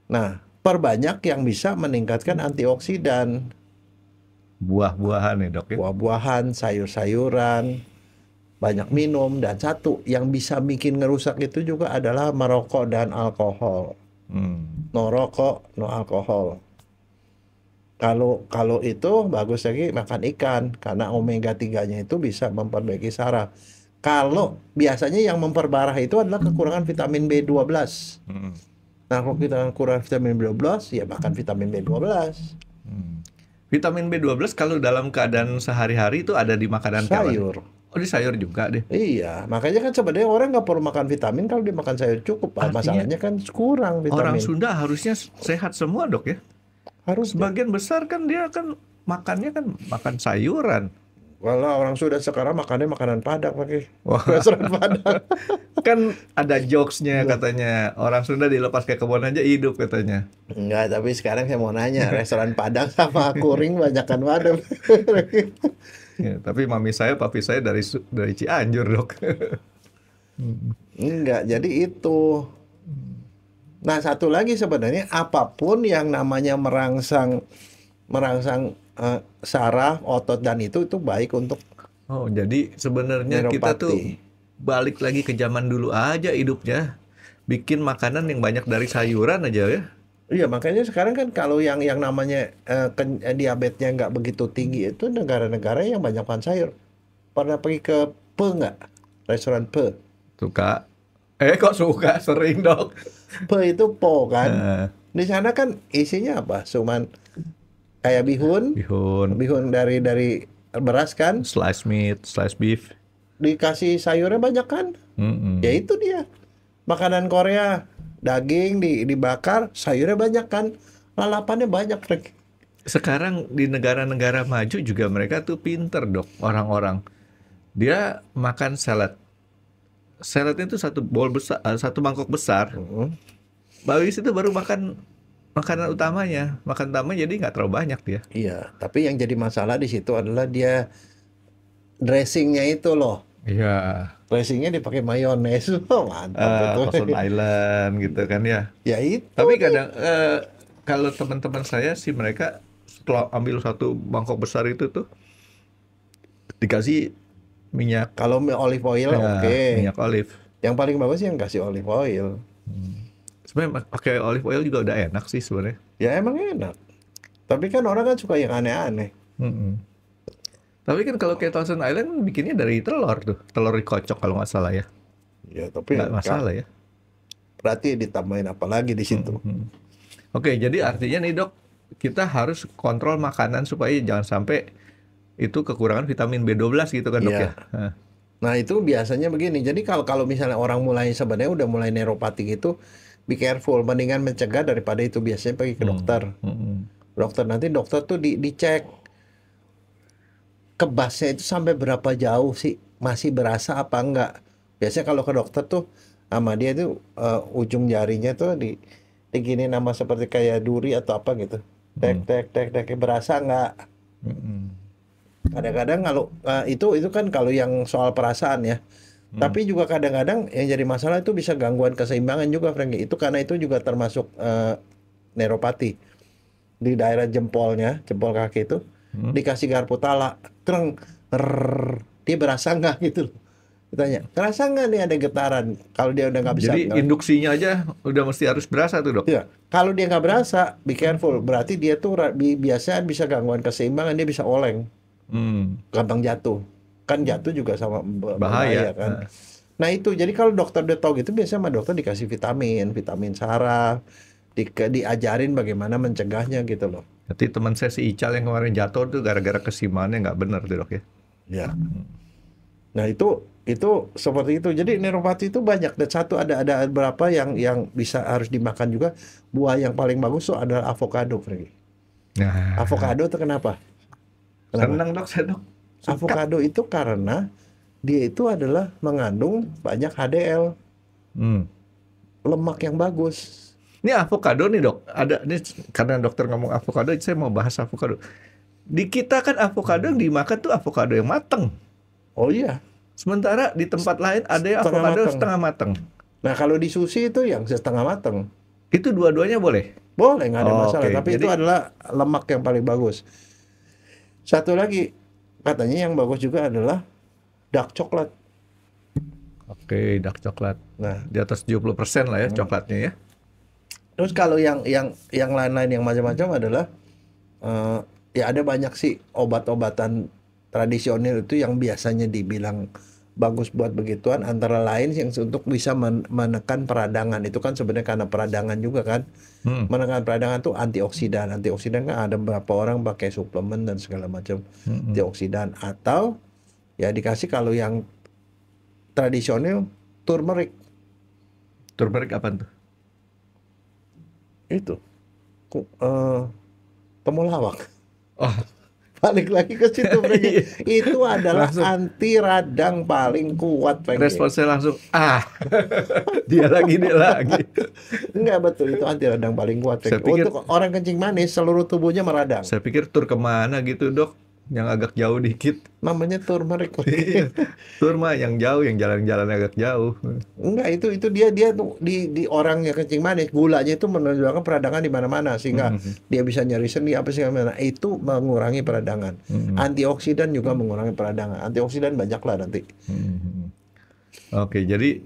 Nah, perbanyak yang bisa meningkatkan antioksidan. Buah-buahan ya, Dok ya. Buah-buahan, sayur-sayuran, banyak minum. Dan satu yang bisa bikin ngerusak itu juga adalah merokok dan alkohol. No rokok, no alkohol. Kalau itu bagus lagi makan ikan, karena omega 3-nya itu bisa memperbaiki saraf. Kalau biasanya yang memperparah itu adalah kekurangan vitamin B12. Nah, kalau kita kurang vitamin B12, ya makan vitamin B12. Vitamin B12 kalau dalam keadaan sehari-hari itu ada di makanan Sayur. Oh, di sayur juga deh. Iya, makanya kan sebenarnya orang nggak perlu makan vitamin kalau dia makan sayur cukup. Artinya, masalahnya kan kurang vitamin. Orang Sunda harusnya sehat semua, Dok ya. Harus. Sebagian besar kan dia kan makannya kan makan sayuran. Kalau orang Sunda sekarang makannya makanan Padang pakai Wah. restoran Padang. Kan ada jokesnya katanya, orang Sunda dilepas ke kebun aja hidup katanya. Enggak, tapi sekarang saya mau nanya, restoran Padang sama kuring banyakan Padang. Ya, tapi papi saya dari Cianjur, Dok. Enggak, jadi itu. Nah, satu lagi sebenarnya apapun yang namanya merangsang saraf, otot dan itu baik untuk Oh, jadi sebenarnya kita tuh neuropati. balik lagi ke zaman dulu aja hidupnya. Bikin makanan yang banyak dari sayuran aja ya. Iya, makanya sekarang kan kalau yang namanya diabetesnya nggak begitu tinggi itu negara-negara yang banyak makan sayur. Pernah pergi ke nggak? Restoran Suka. Kok suka? Sering, Dok. itu kan. Nah, Di sana kan isinya apa? Cuman kayak bihun dari beras kan, slice meat, slice beef. dikasih sayurnya banyak kan? Ya itu dia. Makanan Korea, daging dibakar, sayurnya banyak kan? Lalapannya banyak, Frank. Sekarang di negara-negara maju juga mereka tuh pinter, Dok, orang-orang. Dia makan salad. Salad itu satu bowl besar, satu mangkok besar. Habis itu baru makan makanan utamanya. Makan utama jadi nggak terlalu banyak dia. Iya, tapi yang jadi masalah di situ adalah dia dressingnya itu loh. Iya. Dressingnya dipakai mayones. Oh, mantap itu. Thousand Island gitu kan ya. Ya itu. Tapi kadang kalau teman-teman saya sih mereka setelah ambil satu mangkok besar itu tuh dikasih minyak. Kalau olive oil oke. Minyak olive. Yang paling bagus sih yang kasih olive oil. Sebenarnya pakai olive oil juga udah enak sih sebenarnya. Ya emang enak. Tapi kan orang kan suka yang aneh-aneh. Tapi kan kalau kayak Thousand Island bikinnya dari telur tuh, telur dikocok kalau nggak salah ya. Ya tapi Nggak masalah ya. berarti ditambahin apa lagi di situ. Oke, jadi artinya nih, Dok, kita harus kontrol makanan supaya jangan sampai itu kekurangan vitamin B12 gitu kan, Dok Iya. ya. Nah, Nah itu biasanya begini. Jadi kalau kalau misalnya orang mulai sebenarnya udah mulai neuropati gitu, be careful. Mendingan mencegah daripada itu. Biasanya pergi ke dokter. Dokter nanti dokter tuh dicek kebasnya itu sampai berapa jauh sih, masih berasa apa enggak. Biasanya kalau ke dokter tuh sama dia tuh ujung jarinya tuh digini nama seperti kayak duri atau apa gitu. Tek tek tek tek berasa enggak. Kadang-kadang kalau itu kan kalau yang soal perasaan ya. Tapi juga kadang-kadang yang jadi masalah itu bisa gangguan keseimbangan juga, Frankie. Itu karena itu juga termasuk neuropati. Di daerah jempolnya, jempol kaki itu dikasih garpu tala, kreng, dia berasa nggak gitu loh. Ditanya, terasa nggak nih ada getaran? Kalau dia udah nggak bisa, Jadi induksinya aja udah mesti harus berasa tuh, Dok. ya. Kalau dia nggak berasa, be careful. Berarti dia tuh biasa bisa gangguan keseimbangan, dia bisa oleng, gampang jatuh. Kan jatuh juga sama bahaya kan. Nah itu, jadi kalau dokter udah tahu gitu, biasanya sama dokter dikasih vitamin saraf, diajarin bagaimana mencegahnya gitu loh. Jadi teman saya si Ical yang kemarin jatuh tuh gara-gara keseimbangannya nggak benar tuh, Dok ya. Ya. Nah itu seperti itu. Jadi neuropati itu banyak, dan satu ada berapa yang bisa harus dimakan juga. Buah yang paling bagus tuh adalah avocado, Frankie. Nah, Avocado itu kenapa? senang Dok, saya Dok. Suka. Avocado itu karena dia itu adalah mengandung banyak HDL, lemak yang bagus. Ini avocado nih, Dok. Ada ini karena dokter ngomong avocado, saya mau bahas avocado. Di kita kan avocado yang dimakan tuh avocado yang mateng. Oh iya. Sementara di tempat lain ada yang Setengah avocado mateng. setengah mateng. Nah kalau di sushi itu yang setengah mateng. Itu dua-duanya boleh? Boleh, nggak ada masalah. Oke, Tapi jadi itu adalah lemak yang paling bagus. Satu lagi, katanya yang bagus juga adalah dark coklat. Oke, dark coklat. Nah, Di atas 70% lah ya coklatnya ya. terus kalau yang lain-lain yang macam-macam adalah ya ada banyak sih obat-obatan tradisional itu yang biasanya dibilang bagus buat begituan, antara lain yang untuk bisa menekan peradangan. Itu kan sebenarnya karena peradangan juga kan. Menekan peradangan tuh antioksidan kan ada beberapa orang pakai suplemen dan segala macam antioksidan, atau ya dikasih kalau yang tradisional turmeric. Turmeric apa tuh? Itu temulawak. Oh, Balik lagi ke situ, Frankie. Itu adalah Langsung. anti radang paling kuat, Frankie. responsnya langsung dia lagi. Enggak, betul, itu anti radang paling kuat, Saya Frankie. pikir- Untuk orang kencing manis seluruh tubuhnya meradang. Saya pikir tur kemana gitu, Dok? Yang agak jauh dikit. Namanya turmeric. Tur mah yang jauh, yang jalan-jalan agak jauh. Enggak, itu dia tuh di orang yang kencing manis, gulanya itu menunjukkan peradangan di mana-mana sehingga dia bisa nyari sendi apa sih mana. Itu mengurangi peradangan. Antioksidan juga mengurangi peradangan. Antioksidan banyak lah nanti. Oke, jadi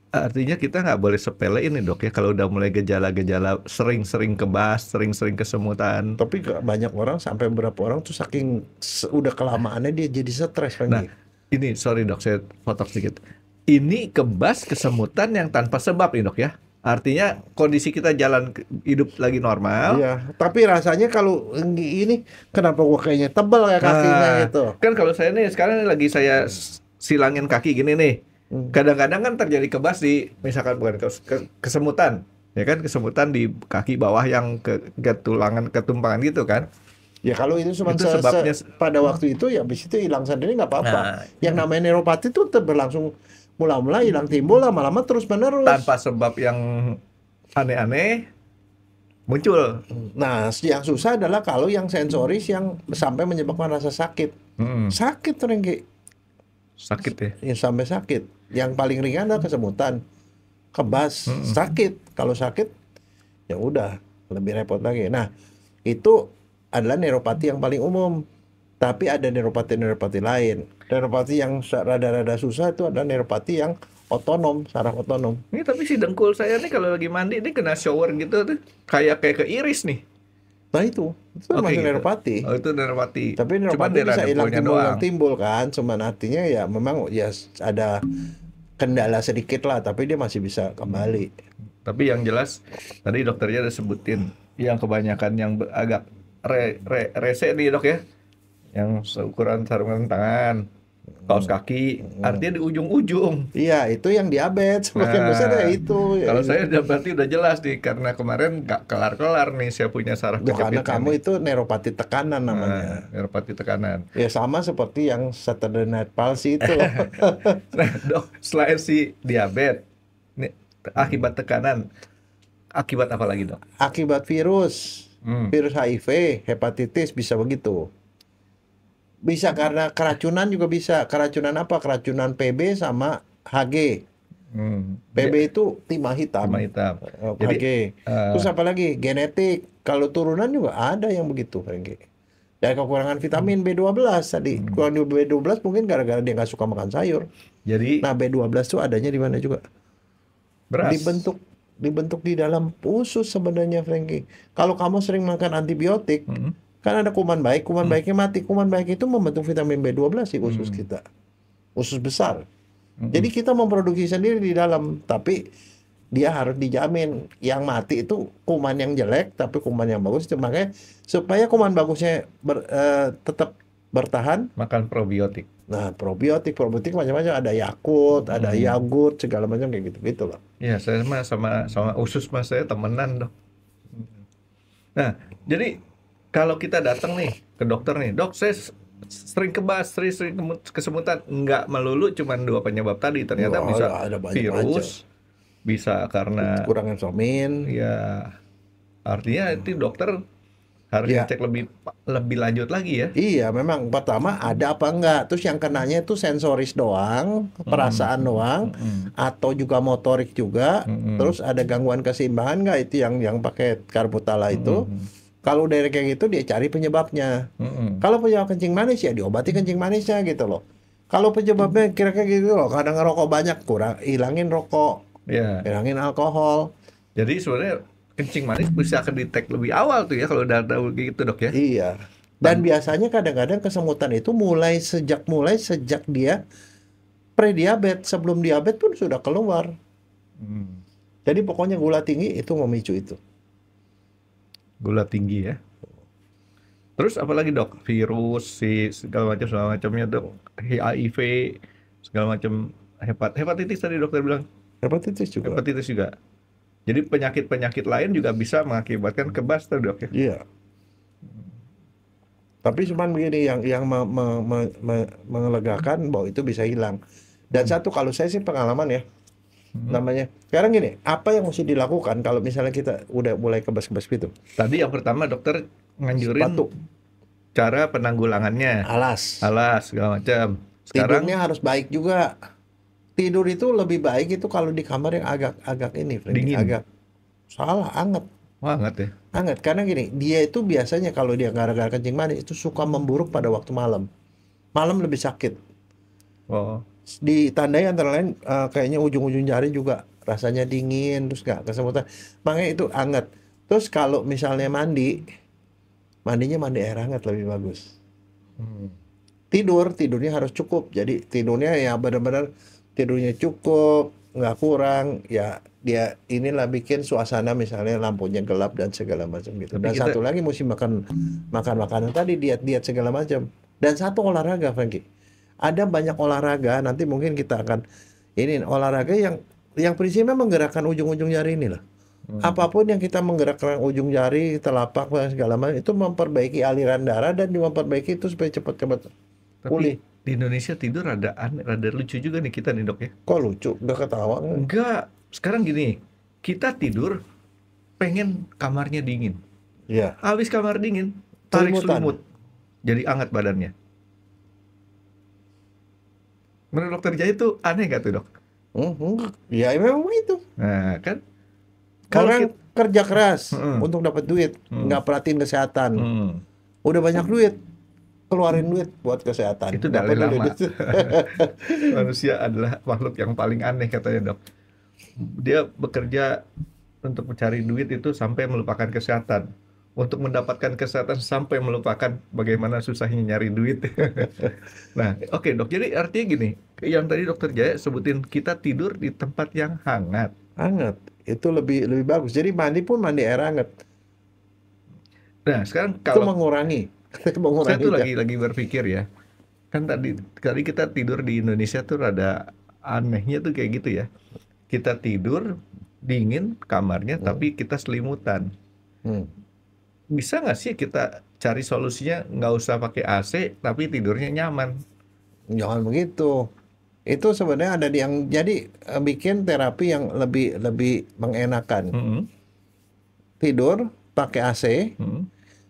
artinya kita nggak boleh sepele ini, Dok ya, kalau udah mulai gejala-gejala sering-sering kebas, sering-sering kesemutan. Tapi banyak orang, sampai beberapa orang tuh saking udah kelamaannya dia jadi stres, Nah, Frankie. ini sorry Dok, saya potong sedikit. Ini kebas kesemutan yang tanpa sebab nih, Dok ya. Artinya kondisi kita jalan hidup lagi normal. Iya, tapi rasanya kalau ini kenapa gua kayaknya tebal ya kakinya gitu. Kan kalau saya nih sekarang lagi saya silangin kaki gini nih. Kadang-kadang kan terjadi kebas di misalkan bukan kesemutan, ya kan, kesemutan di kaki bawah yang ketulangan ketumpangan gitu kan. Ya kalau itu cuma Itu sebabnya. pada waktu itu ya habis itu hilang sendiri nggak apa-apa. Nah, Yang namanya neuropati itu berlangsung mula-mula hilang timbul lama-lama terus menerus. tanpa sebab yang aneh-aneh muncul. Nah, yang susah adalah kalau yang sensoris yang sampai menyebabkan rasa sakit. Sakit Rengki. Sakit ya. Ya, sampai sakit. Yang paling ringan adalah kesemutan, kebas, sakit. Kalau sakit ya udah lebih repot lagi. Nah, itu adalah neuropati yang paling umum. Tapi ada neuropati lain. Neuropati yang rada-rada susah itu adalah neuropati yang otonom, saraf otonom. Ini tapi si dengkul saya nih kalau lagi mandi ini kena shower gitu tuh kayak keiris nih. Nah itu masih gitu. neuropati. Oh, itu neuropati. Tapi Cuman neuropati daerah bisa hilang dengkulnya timbul kan. Cuman artinya ya memang ya ada kendala sedikit lah, tapi dia masih bisa kembali. Tapi yang jelas tadi dokternya udah sebutin yang kebanyakan yang agak rese nih, Dok ya. Yang seukuran sarungan tangan. kaos kaki, artinya di ujung-ujung. Iya, itu yang diabetes. Sebagian besar ya itu. Ya, Kalau itu. saya berarti udah jelas nih, karena kemarin nggak kelar-kelar nih saya punya saraf Loh, karena kejepitnya kamu nih. itu neuropati tekanan namanya. Neuropati tekanan. Ya sama seperti yang Saturday Night Palsy itu. Nah, dok, selain si diabetes, nih, akibat tekanan, akibat apa lagi dok? Akibat virus, Hmm. virus HIV, hepatitis bisa begitu. Bisa karena keracunan juga bisa. Keracunan apa? Keracunan PB sama HG. PB itu timah hitam. Timah hitam. HG. Jadi, Terus apa lagi? Genetik. Kalau turunan juga ada yang begitu, HG. Dan kekurangan vitamin B12 tadi. Kurang B12 mungkin gara-gara dia nggak suka makan sayur. Jadi Nah, B12 itu adanya di mana juga? beras. Dibentuk di dalam usus sebenarnya, Frankie. Kalau kamu sering makan antibiotik, kan ada kuman baik, kuman baiknya mati. Kuman baik itu membentuk vitamin B12 di usus kita. Usus besar. Jadi kita memproduksi sendiri di dalam, tapi dia harus dijamin. Yang mati itu kuman yang jelek, tapi kuman yang bagus. Makanya supaya kuman bagusnya tetap bertahan, Makan probiotik. nah probiotik macam-macam, ada Yakult, ada yogurt, segala macam kayak gitu loh. Ya, saya mah sama usus mas saya temenan dok. Nah, jadi kalau kita datang nih ke dokter nih, dok saya sering kebas, sering kesemutan, nggak melulu cuma 2 penyebab tadi, ternyata Wah, bisa ada banyak virus, bisa karena kurang insulin. ya artinya itu dokter harus Ya. cek lebih lanjut lagi ya. Iya, memang pertama ada apa enggak. Terus yang kenanya itu sensoris doang, perasaan doang, atau juga motorik juga. Terus ada gangguan keseimbangan enggak, itu yang pakai karbutala itu. Kalau dari kayak gitu dia cari penyebabnya. Kalau penyebab kencing manis ya diobati kencing manisnya gitu loh. Kalau penyebabnya kira-kira gitu loh, kadang ngerokok banyak, kurang hilangin rokok, Ya. hilangin alkohol. Jadi sebenarnya kencing manis bisa kedetek lebih awal tuh ya kalau udah tahu gitu dok ya. Iya. Dan biasanya kadang-kadang kesemutan itu mulai sejak dia prediabetes, sebelum diabetes pun sudah keluar. Jadi pokoknya gula tinggi itu memicu itu. Gula tinggi ya. Terus apalagi dok? Virus, segala macamnya dok. HIV, segala macam hepatitis tadi dokter bilang. Hepatitis juga. Hepatitis juga. Jadi penyakit-penyakit lain juga bisa mengakibatkan kebas tuh dok ya. Iya. Tapi cuman begini yang melegakan bahwa itu bisa hilang. Dan satu, kalau saya sih pengalaman ya, namanya. Sekarang gini, apa yang mesti dilakukan kalau misalnya kita udah mulai kebas-kebas gitu? Tadi yang pertama dokter nganjurin Sepatu, cara penanggulangannya, alas. segala macam. Sekarang Tidurnya harus baik juga. Tidur itu lebih baik itu kalau di kamar yang agak ini, Frankie. Dingin. Agak salah, anget. hangat ya. Hangat, karena gini, dia itu biasanya kalau dia gara-gara kencing manis itu suka memburuk pada waktu malam. Malam lebih sakit. Oh. Ditandai antara lain kayaknya ujung-ujung jari juga rasanya dingin, terus nggak kesemutan. Makanya itu hangat. Terus kalau misalnya mandinya mandi air hangat lebih bagus. Tidurnya harus cukup. Jadi tidurnya ya benar-benar tidurnya cukup, nggak kurang. Ya dia inilah bikin suasana misalnya lampunya gelap dan segala macam gitu. Tapi Dan satu lagi mesti makan makanan tadi, diet segala macam. Dan satu olahraga, Frankie. Ada banyak olahraga, nanti mungkin kita akan ini olahraga yang prinsipnya menggerakkan ujung-ujung jari ini lah. Apapun yang kita menggerakkan ujung jari, telapak dan segala macam itu memperbaiki aliran darah dan memperbaiki itu supaya cepat-cepat pulih. Tapi di Indonesia tidur rada aneh, rada lucu juga nih kita nih dok ya. Kok lucu? Udah ketawa nggak? Enggak, sekarang gini, kita tidur pengen kamarnya dingin. Iya. Habis kamar dingin, tarik Selimutan. selimut. Jadi hangat badannya. Menurut dokter Jaya itu aneh nggak tuh dok? Ya memang begitu. Nah kan, kalau Orang kerja keras Mm-mm. untuk dapat duit, nggak perhatiin kesehatan. Udah banyak duit, keluarin duit buat kesehatan. Itu Nggak Dalai peduli Lama. duit. Manusia adalah makhluk yang paling aneh katanya dok. Dia bekerja untuk mencari duit itu sampai melupakan kesehatan. Untuk mendapatkan kesehatan sampai melupakan bagaimana susahnya nyari duit. Nah, oke dok. Jadi artinya gini, yang tadi dokter Jaya sebutin kita tidur di tempat yang hangat. Hangat, itu lebih bagus. Jadi mandi pun mandi air hangat. Nah, sekarang Itu kalau mengurangi saya tuh jam. lagi berpikir ya, Kan tadi kita tidur di Indonesia tuh rada anehnya tuh kayak gitu ya. Kita tidur dingin kamarnya tapi kita selimutan. Bisa nggak sih kita cari solusinya nggak usah pakai AC tapi tidurnya nyaman? Jangan begitu. Itu sebenarnya ada yang jadi bikin terapi yang lebih mengenakan. Tidur pakai AC,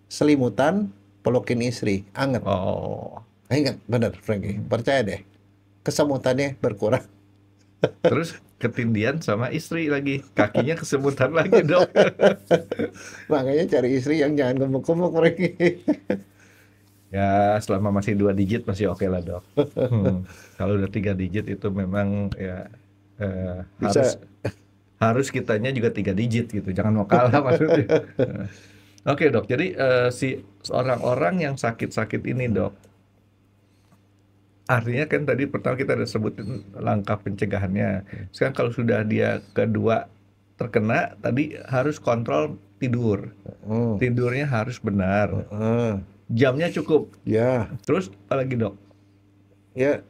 selimutan, pelukin istri, anget. Oh. Ingat, bener Frankie, percaya deh, kesemutannya berkurang. Terus ketindian sama istri lagi, kakinya kesemutan lagi dok. Makanya cari istri yang jangan gemuk-gemuk Frankie. Ya selama masih 2 digit masih oke lah dok. Kalau udah 3 digit itu memang ya Bisa. harus kitanya juga 3 digit gitu, jangan mau kalah maksudnya. Oke dok, jadi si orang-orang yang sakit-sakit ini dok, artinya kan tadi pertama kita udah sebutin langkah pencegahannya. Sekarang kalau sudah dia kedua terkena, tadi harus kontrol tidur. Tidurnya harus benar. Jamnya cukup. Ya. Terus apa lagi dok? Ya.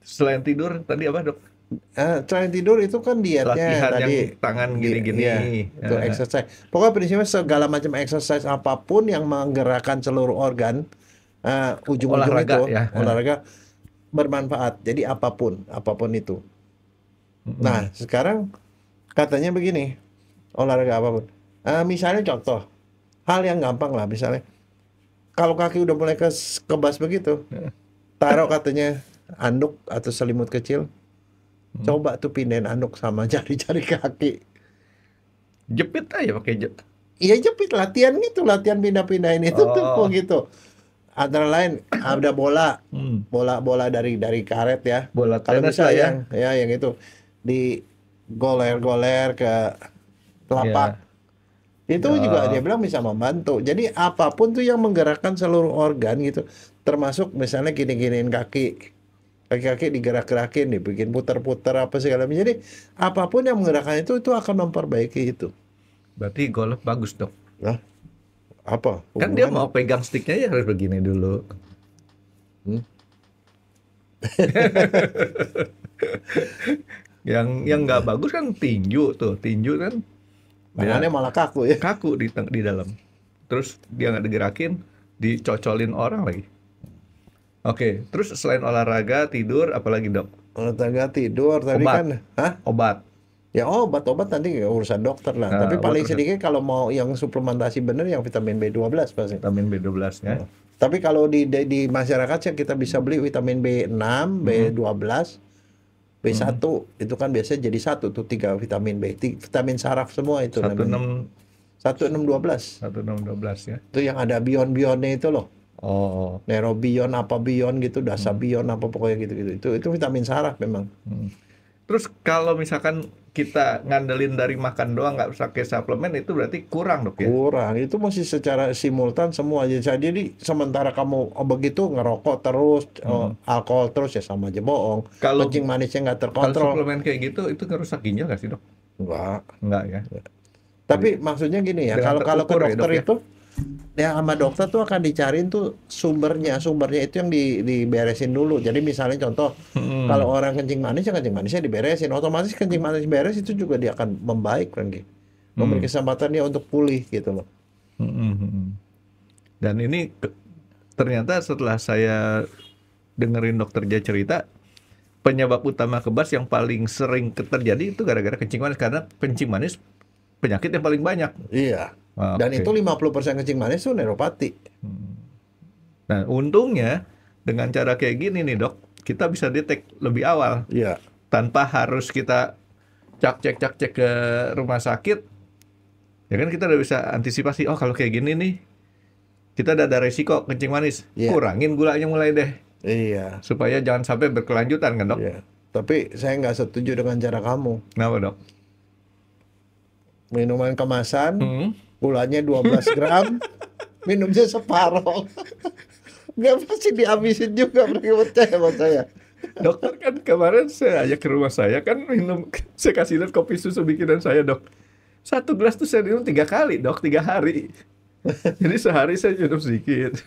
Selain tidur tadi apa dok? Selain tidur itu kan dietnya Latihan tadi. yang tangan gini-gini. Ya, itu exercise. Pokoknya prinsipnya segala macam exercise apapun yang menggerakkan seluruh organ, ujung-ujung Olahraga, itu ya. olahraga bermanfaat. Jadi apapun itu. Nah, sekarang katanya begini, olahraga apapun. Misalnya contoh, hal yang gampang lah, misalnya kalau kaki udah mulai kebas begitu, taruh katanya anduk atau selimut kecil, coba tuh pindahin anduk sama jari-jari kaki. Jepit aja pakai jepit. Iya jepit, latihan gitu, latihan pindah-pindahin itu tuh gitu. Antara lain ada bola dari karet ya. Bola Kalau tenis bisa lah ya. yang itu di goler-goler ke telapak. Itu juga dia bilang bisa membantu. Jadi apapun tuh yang menggerakkan seluruh organ gitu, termasuk misalnya gini-giniin kaki digerak-gerakin, dibikin putar-putar apa segala macam. Jadi apapun yang menggerakkan itu akan memperbaiki itu. Berarti golf bagus dok. Nah, apa? Kan dia mau pegang sticknya ya harus begini dulu. Yang nggak bagus kan tinju kan. Tangannya malah kaku ya. Kaku di dalam. Terus dia nggak digerakin, dicocolin orang lagi. Oke, terus selain olahraga, tidur, apalagi dok? Olahraga, tidur tadi Obat. kan, Obat. Ya obat nanti urusan dokter lah. Tapi paling sedikit kalau mau yang suplementasi bener yang vitamin B12 pasti. Vitamin B12 ya. Tapi kalau di masyarakat kita bisa beli vitamin B6, B12, B1 itu kan biasanya jadi satu tuh 3 vitamin B, vitamin saraf semua itu 1612. 1612 ya. Itu yang ada bion-bionnya itu loh. Oh. Neurobion apa bion gitu, dasabion apa pokoknya gitu-gitu. Itu vitamin saraf memang. Terus kalau misalkan kita ngandelin dari makan doang nggak pakai suplemen itu berarti kurang dok ya? Kurang, itu mesti secara simultan semua. Jadi sementara kamu begitu ngerokok terus, alkohol terus ya sama aja bohong. Kalau kencing manisnya nggak Kalau terkontrol. suplemen kayak gitu itu ngerusak ginjal nggak sih dok? Enggak ya. Tapi maksudnya gini ya, Dengan kalau ke terukur ya, dokter dok, ya? itu ya sama dokter tuh akan dicariin tuh sumbernya itu yang diberesin dulu. Jadi misalnya contoh kalau orang kencing manis ya kencing manisnya diberesin, otomatis kencing manis beres itu juga dia akan membaik kan gitu. Memberi kesempatan dia untuk pulih gitu loh. Dan ini ternyata setelah saya dengerin dokter Jaya cerita, penyebab utama kebas yang paling sering terjadi itu gara-gara kencing manis, karena kencing manis penyakit yang paling banyak. Iya. Dan itu 50% kencing manis itu neuropati. Nah, untungnya dengan cara kayak gini nih dok, kita bisa detek lebih awal. Iya. Tanpa harus kita cek ke rumah sakit. Ya kan kita udah bisa antisipasi, oh kalau kayak gini nih, kita udah ada resiko kencing manis. Iya. Kurangin gulanya mulai deh. Iya. Supaya jangan sampai berkelanjutan kan dok? Iya. Tapi saya nggak setuju dengan cara kamu. Kenapa dok? Minuman kemasan, gulanya 12 gram, minumnya separoh. Nggak pasti dihabisin juga, mereka percaya sama saya. Dokter kan kemarin saya ajak ke rumah saya kan minum, saya kasih lihat kopi susu bikinan saya dok. 1 gelas tuh saya minum 3 kali dok, 3 hari. Jadi sehari saya minum sedikit.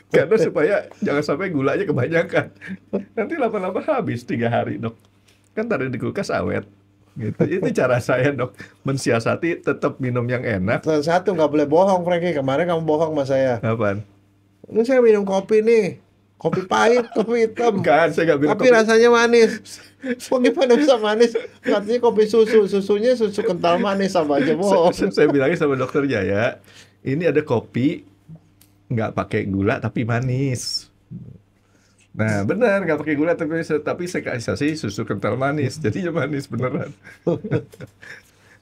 Karena supaya jangan sampai gulanya kebanyakan. Nanti lama-lama habis 3 hari, Dok. Kan taruh di kulkas awet. Gitu. Itu cara saya, Dok, mensiasati tetap minum yang enak. Dan satu, nggak boleh bohong, Frankie. Kemarin kamu bohong sama saya. Apaan? Ini saya minum kopi nih. Kopi pahit, kopi hitam. Kan saya nggak bilang Tapi rasanya manis. Kok gimana bisa manis? Katanya kopi susu. Susunya susu kental manis, sama aja bohong. Saya bilangin sama dokter Jaya, ini ada kopi nggak pakai gula tapi manis. Nah benar, nggak pakai gula tapi saya kasih susu kental manis, jadinya manis beneran.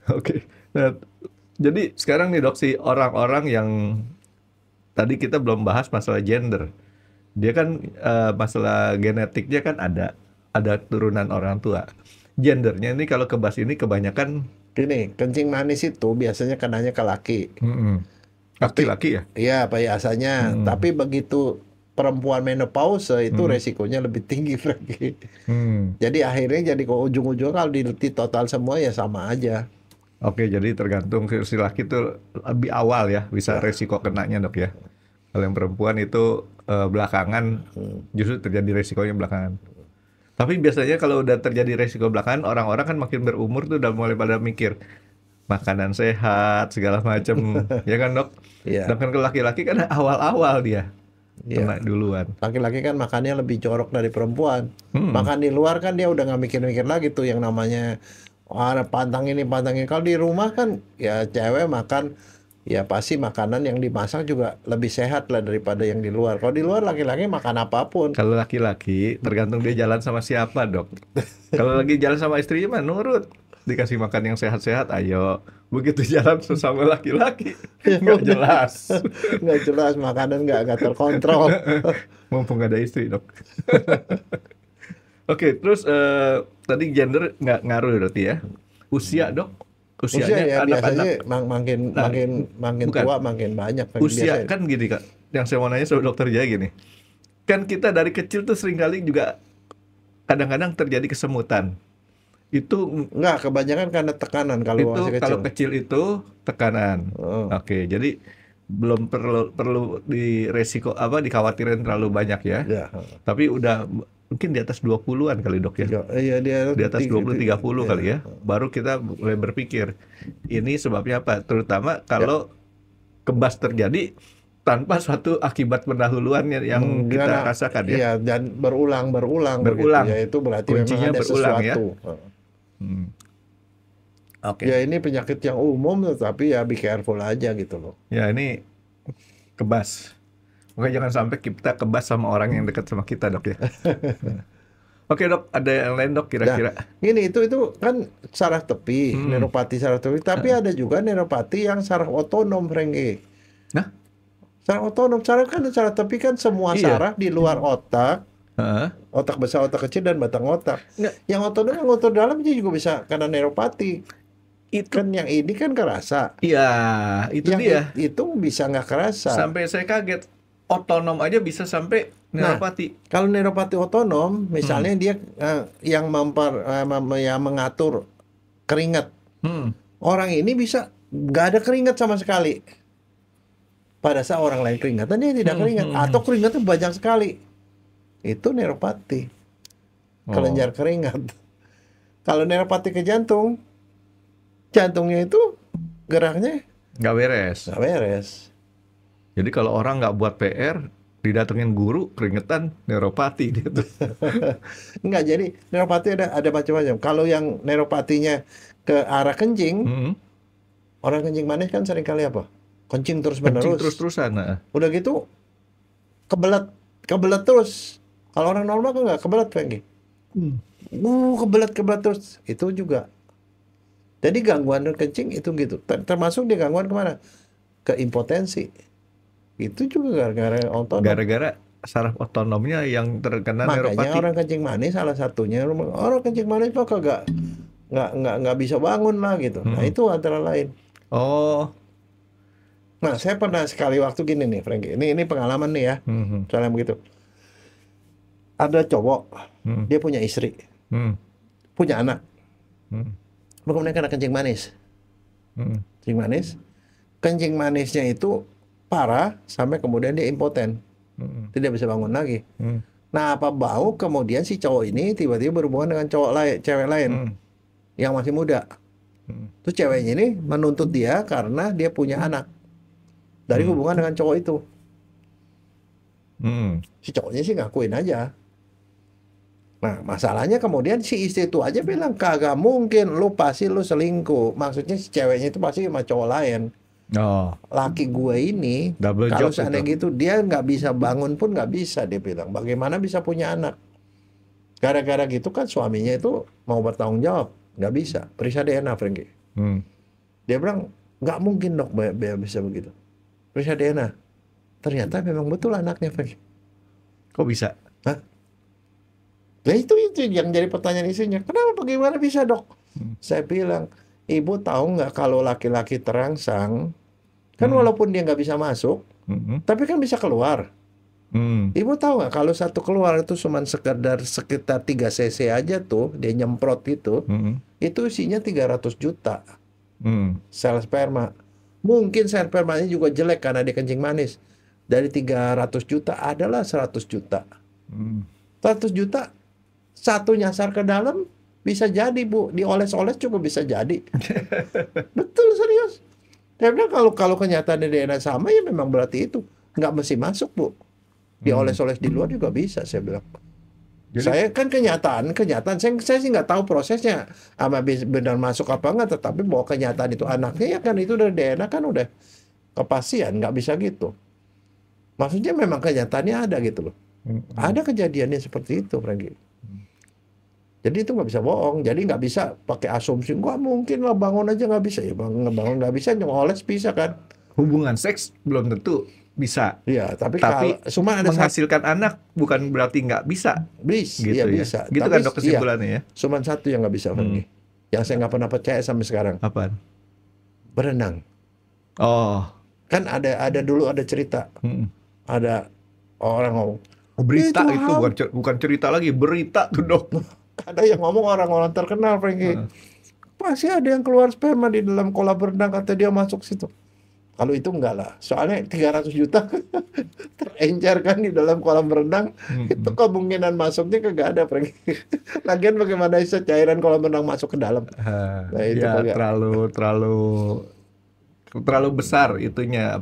Oke. Nah, jadi sekarang nih Dok, si orang-orang yang tadi kita belum bahas masalah gender. Dia kan masalah genetiknya kan ada turunan orang tua. Gendernya ini kalau kebas ini kebanyakan Gini, kencing manis itu biasanya kenanya ke laki. laki-laki ya. Iya, biasanya. Tapi begitu perempuan menopause itu resikonya lebih tinggi, Frankie. Jadi akhirnya jadi ke ujung-ujung kalau di total semua ya sama aja. Oke, jadi tergantung si laki itu lebih awal ya bisa resiko kenanya, Dok ya. Kalau yang perempuan itu belakangan justru terjadi resikonya belakangan. Tapi biasanya kalau udah terjadi resiko belakangan, orang-orang kan makin berumur tuh udah mulai pada mikir makanan sehat segala macam, ya kan Dok? Iya. Sedangkan ke laki-laki kan awal-awal dia Iya. kena duluan. Laki-laki kan makannya lebih jorok dari perempuan. Makan di luar kan dia udah nggak mikir-mikir lagi tuh yang namanya ada pantang ini pantang ini. Kalau di rumah kan ya cewek makan ya pasti makanan yang dimasak juga lebih sehat lah daripada yang di luar. Kalau di luar laki-laki makan apapun. Kalau laki-laki tergantung dia jalan sama siapa, Dok. Kalau lagi jalan sama istrinya mah nurut. Dikasih makan yang sehat-sehat, ayo. Begitu jalan sesama laki-laki, nggak jelas. Nggak jelas, makanan nggak terkontrol. Mumpung nggak ada istri, Dok. Oke, terus tadi gender nggak ngaruh berarti ya? Usia, Dok? Usia Usianya ya anak-anak. makin bukan. tua makin banyak. Usia Biasanya. kan gini, Kak. Yang saya mau nanya sama dokter Jaya gini. Kan kita dari kecil tuh seringkali juga kadang-kadang terjadi kesemutan. Itu Nggak, kebanyakan karena tekanan kalau itu masih kecil. kalau kecil itu tekanan. Oke, jadi belum perlu di resiko dikhawatirin terlalu banyak ya. Ya. Tapi udah mungkin di atas 20-an kali, Dok ya. Iya, dia Di atas 20-30 ya. kali ya. Baru kita mulai berpikir ini sebabnya apa? Terutama kalau kebas terjadi tanpa suatu akibat pendahuluan yang kita rasakan ya. Iya, dan berulang. Berulang. Begitu. Ya, itu berarti Kuncinya memang ada berulang, ya. sesuatu. Oke. Ya ini penyakit yang umum, tapi ya be careful aja gitu loh. Ya ini kebas. Oke, jangan sampai kita kebas sama orang yang dekat sama kita, Dok ya. Oke, Dok, ada yang lain, Dok, kira-kira? Ini itu kan saraf tepi, neuropati saraf tepi, tapi ada juga neuropati yang saraf otonom, Frankie. Nah, saraf otonom, saraf tepi kan semua Iya. saraf di luar otak, otak besar, otak kecil, dan batang otak. Nggak. Yang otonom, yang otot dalam itu juga bisa karena neuropati. itu Kan yang ini kan kerasa, iya, itu yang dia. itu bisa nggak kerasa. Sampai saya kaget. Otonom aja bisa sampai neuropati. Kalau neuropati otonom, misalnya dia yang yang mengatur keringat. Orang ini bisa nggak ada keringat sama sekali. Pada saat orang lain keringatan, dia tidak keringat. Atau keringatnya banyak sekali. Itu neuropati. Kelenjar keringat. Kalau neuropati ke jantung, jantungnya itu geraknya Nggak beres. nggak beres. Jadi kalau orang nggak buat PR, didatengin guru, keringetan, neuropati dia tuh. Enggak, jadi neuropati ada macam-macam. Kalau yang neuropatinya ke arah kencing, orang kencing manis kan seringkali apa? Kencing terus Kencing menerus. terus-terusan. Nah. Udah gitu kebelet terus. Kalau orang normal kan nggak kebelet, Frankie. Kebelet terus. Itu juga. Jadi gangguan kencing itu gitu. Termasuk dia gangguan kemana? Ke impotensi. Itu juga gara-gara otonom. Gara-gara saraf otonomnya yang terkena Makanya neuropati. orang kencing manis salah satunya, orang kencing manis kok kagak nggak bisa bangun lah gitu. Nah itu antara lain. Oh. Nah saya pernah sekali waktu gini nih, Frankie. Ini pengalaman nih ya. Soalnya begitu. Ada cowok, dia punya istri, punya anak. Kemudian kena kencing manis. Kencing manis. Kencing manisnya itu parah sampai kemudian dia impoten. Tidak bisa bangun lagi. Hmm. Nah, apa bau kemudian si cowok ini tiba-tiba berhubungan dengan cowok lain, cewek lain yang masih muda. Terus ceweknya ini menuntut dia karena dia punya anak dari hubungan dengan cowok itu. Si cowoknya sih ngakuin aja. Nah, masalahnya kemudian si istri itu aja bilang, kagak mungkin, lu pasti lu selingkuh. Maksudnya si ceweknya itu pasti sama cowok lain. Oh, Laki gue ini, double kalau job seandainya itu. gitu, dia nggak bisa bangun pun nggak bisa, dia bilang. Bagaimana bisa punya anak? Gara-gara gitu kan suaminya itu mau bertanggung jawab. Nggak bisa, periksa DNA, Frankie. Dia bilang, nggak mungkin dok, bisa begitu. Periksa DNA. Ternyata memang betul anaknya, Frankie. Kok bisa? Hah? Nah itu yang jadi pertanyaan istrinya. Kenapa bagaimana bisa dok? Saya bilang, ibu tahu nggak kalau laki-laki terangsang, kan walaupun dia nggak bisa masuk, tapi kan bisa keluar. Ibu tahu nggak kalau satu keluar itu cuma sekitar 3 cc aja tuh, dia nyemprot itu isinya 300 juta sel sperma. Mungkin sel spermanya juga jelek karena dia kencing manis. Dari 300 juta adalah 100 juta. 100 juta satu nyasar ke dalam bisa jadi bu, dioles-oles juga bisa jadi. Betul, serius. Karena kalau kenyataannya DNA sama ya memang berarti itu nggak mesti masuk bu, dioles-oles di luar juga bisa, saya bilang. Jadi, saya kan kenyataan saya sih nggak tahu prosesnya sama benar masuk apa enggak, tetapi bahwa kenyataan itu anaknya ya kan itu dari DNA kan udah kepastian, nggak bisa gitu. Maksudnya memang kenyataannya ada gitu loh. Ada kejadiannya seperti itu, Frankie. Jadi itu nggak bisa bohong. Jadi nggak bisa pakai asumsi. Nggak mungkin lah, bangun aja nggak bisa. Ya bangun nggak bisa, nyoles bisa kan. Hubungan seks belum tentu bisa. Iya, tapi cuma ada menghasilkan anak bukan berarti nggak bisa. Bisa, gitu ya ya. bisa. Gitu tapi, kan dok kesimpulannya ya. Cuma satu yang nggak bisa, Frankie. Yang saya nggak pernah percaya sampai sekarang. Apaan? Berenang. Oh. Kan ada dulu ada cerita. Ada orang ngomong. Berita itu bukan cerita lagi, berita tuh dok. Ada yang ngomong orang-orang terkenal, Frankie. Pasti ada yang keluar sperma di dalam kolam renang, kata dia masuk situ. Kalau itu enggak lah. Soalnya 300 juta terencer kan di dalam kolam renang. Itu kemungkinan masuknya kagak ada, Frankie. Lagian bagaimana bisa cairan kolam renang masuk ke dalam? Nah, itu ya terlalu besar itunya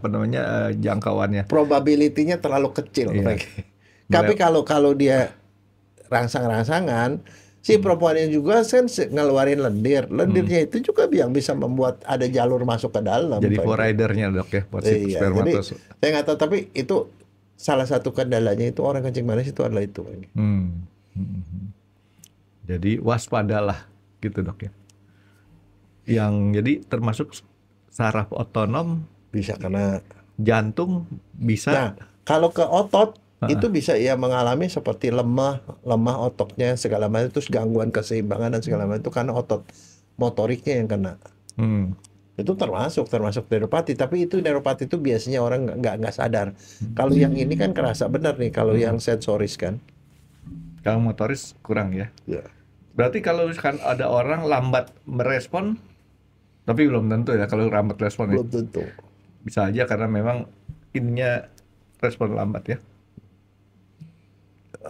jangkauannya. Probability-nya terlalu kecil, Frankie. Tapi kalau dia rangsang-rangsangan, si perempuannya juga kan ngeluarin lendirnya itu juga yang bisa membuat ada jalur masuk ke dalam. Jadi ridernya dok ya, jadi saya nggak tahu, tapi itu salah satu kendalanya itu orang kencing manis itu adalah itu. Jadi waspadalah gitu dok ya. Yang jadi termasuk saraf otonom bisa kena jantung bisa. Nah kalau ke otot itu bisa ya mengalami seperti lemah ototnya segala macam, terus gangguan keseimbangan dan segala macam itu karena otot motoriknya yang kena. Itu termasuk neuropati, tapi itu neuropati itu biasanya orang nggak sadar. Kalau yang ini kan kerasa benar nih, kalau yang sensoris kan. Kalau motoris kurang ya. Berarti kalau kan ada orang lambat merespon, tapi belum tentu ya kalau lambat respon. Belum tentu. Bisa aja karena memang ininya respon lambat ya.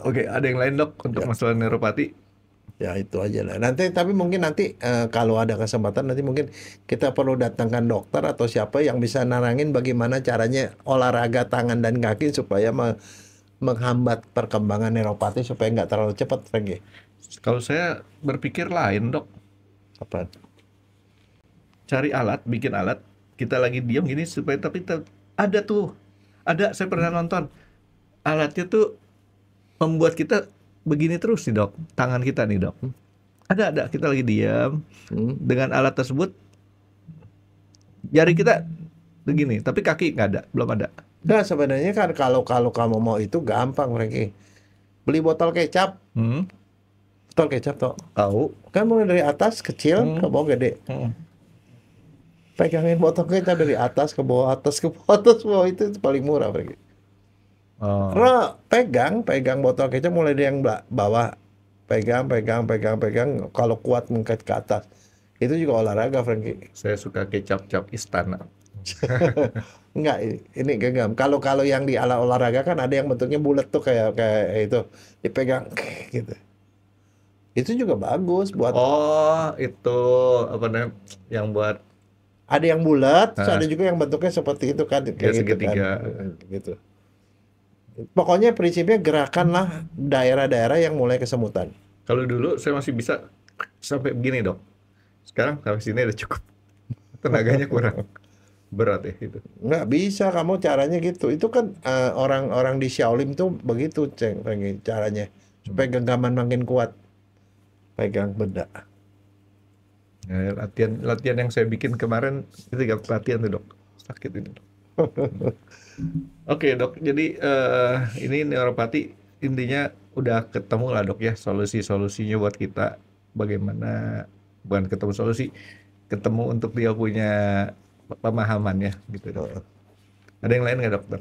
Oke, ada yang lain dok untuk masalah neuropati? Ya itu aja lah. Tapi mungkin nanti kalau ada kesempatan nanti mungkin kita perlu datangkan dokter atau siapa yang bisa narangin bagaimana caranya olahraga tangan dan kaki supaya menghambat perkembangan neuropati supaya nggak terlalu cepat, Frankie. Kalau saya berpikir lain dok. Apa? Cari alat, bikin alat. Kita lagi diam gini supaya ada saya pernah nonton alatnya tuh membuat kita begini terus nih dok, tangan kita nih dok. Ada kita lagi diam dengan alat tersebut, jari kita begini, tapi kaki nggak ada, belum ada. Nah sebenarnya kan kalau kamu mau itu gampang, Frankie. Beli botol kecap, botol kecap toh. Tahu? Kan mulai dari atas kecil ke bawah gede. Pegangin botol kecap dari atas ke bawah, bawah itu paling murah, Frankie. Pegang botol kecap mulai dari yang bawah, pegang. Kalau kuat mengangkat ke atas, itu juga olahraga, Frankie. Saya suka kecap istana. Enggak, ini genggam. Kalau yang di ala olahraga kan ada yang bentuknya bulat tuh kayak kayak itu dipegang gitu. Itu juga bagus buat. Oh, itu apa namanya yang buat Ada yang bulat, terus ah, ada juga yang bentuknya seperti itu kan, ya kayak gitu kan. segitiga. Gitu. Pokoknya prinsipnya gerakanlah daerah-daerah yang mulai kesemutan. Kalau dulu saya masih bisa sampai begini, Dok. Sekarang sampai sini udah cukup. Tenaganya kurang. Berat ya itu. Nggak bisa kamu caranya gitu. Itu kan orang-orang di Shaolin tuh begitu, caranya. Supaya genggaman makin kuat. Pegang benda. Ya, latihan yang saya bikin kemarin itu gak latihan tuh, Dok. Sakit itu, Dok. Oke, Dok. Jadi ini neuropati intinya udah ketemu lah, Dok, ya, solusi-solusinya buat kita. Bagaimana, bukan ketemu solusi, ketemu untuk dia punya pemahaman ya gitu, Dok. Ada yang lain nggak, Dok?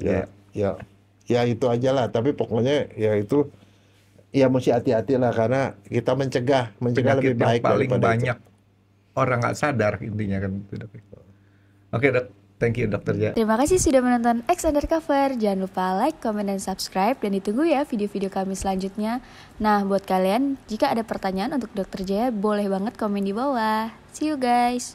Ya itu aja lah. Tapi pokoknya ya itu, ya mesti hati-hati lah karena kita mencegah Penyakit lebih yang baik paling daripada banyak orang nggak sadar intinya kan gitu, Dok. Oke, Dok. Thank you, Dokter Ja. Terima kasih sudah menonton X Undercover. Jangan lupa like, comment, dan subscribe. Dan ditunggu ya video-video kami selanjutnya. Nah, buat kalian, jika ada pertanyaan untuk Dokter Jaya, boleh banget komen di bawah. See you guys.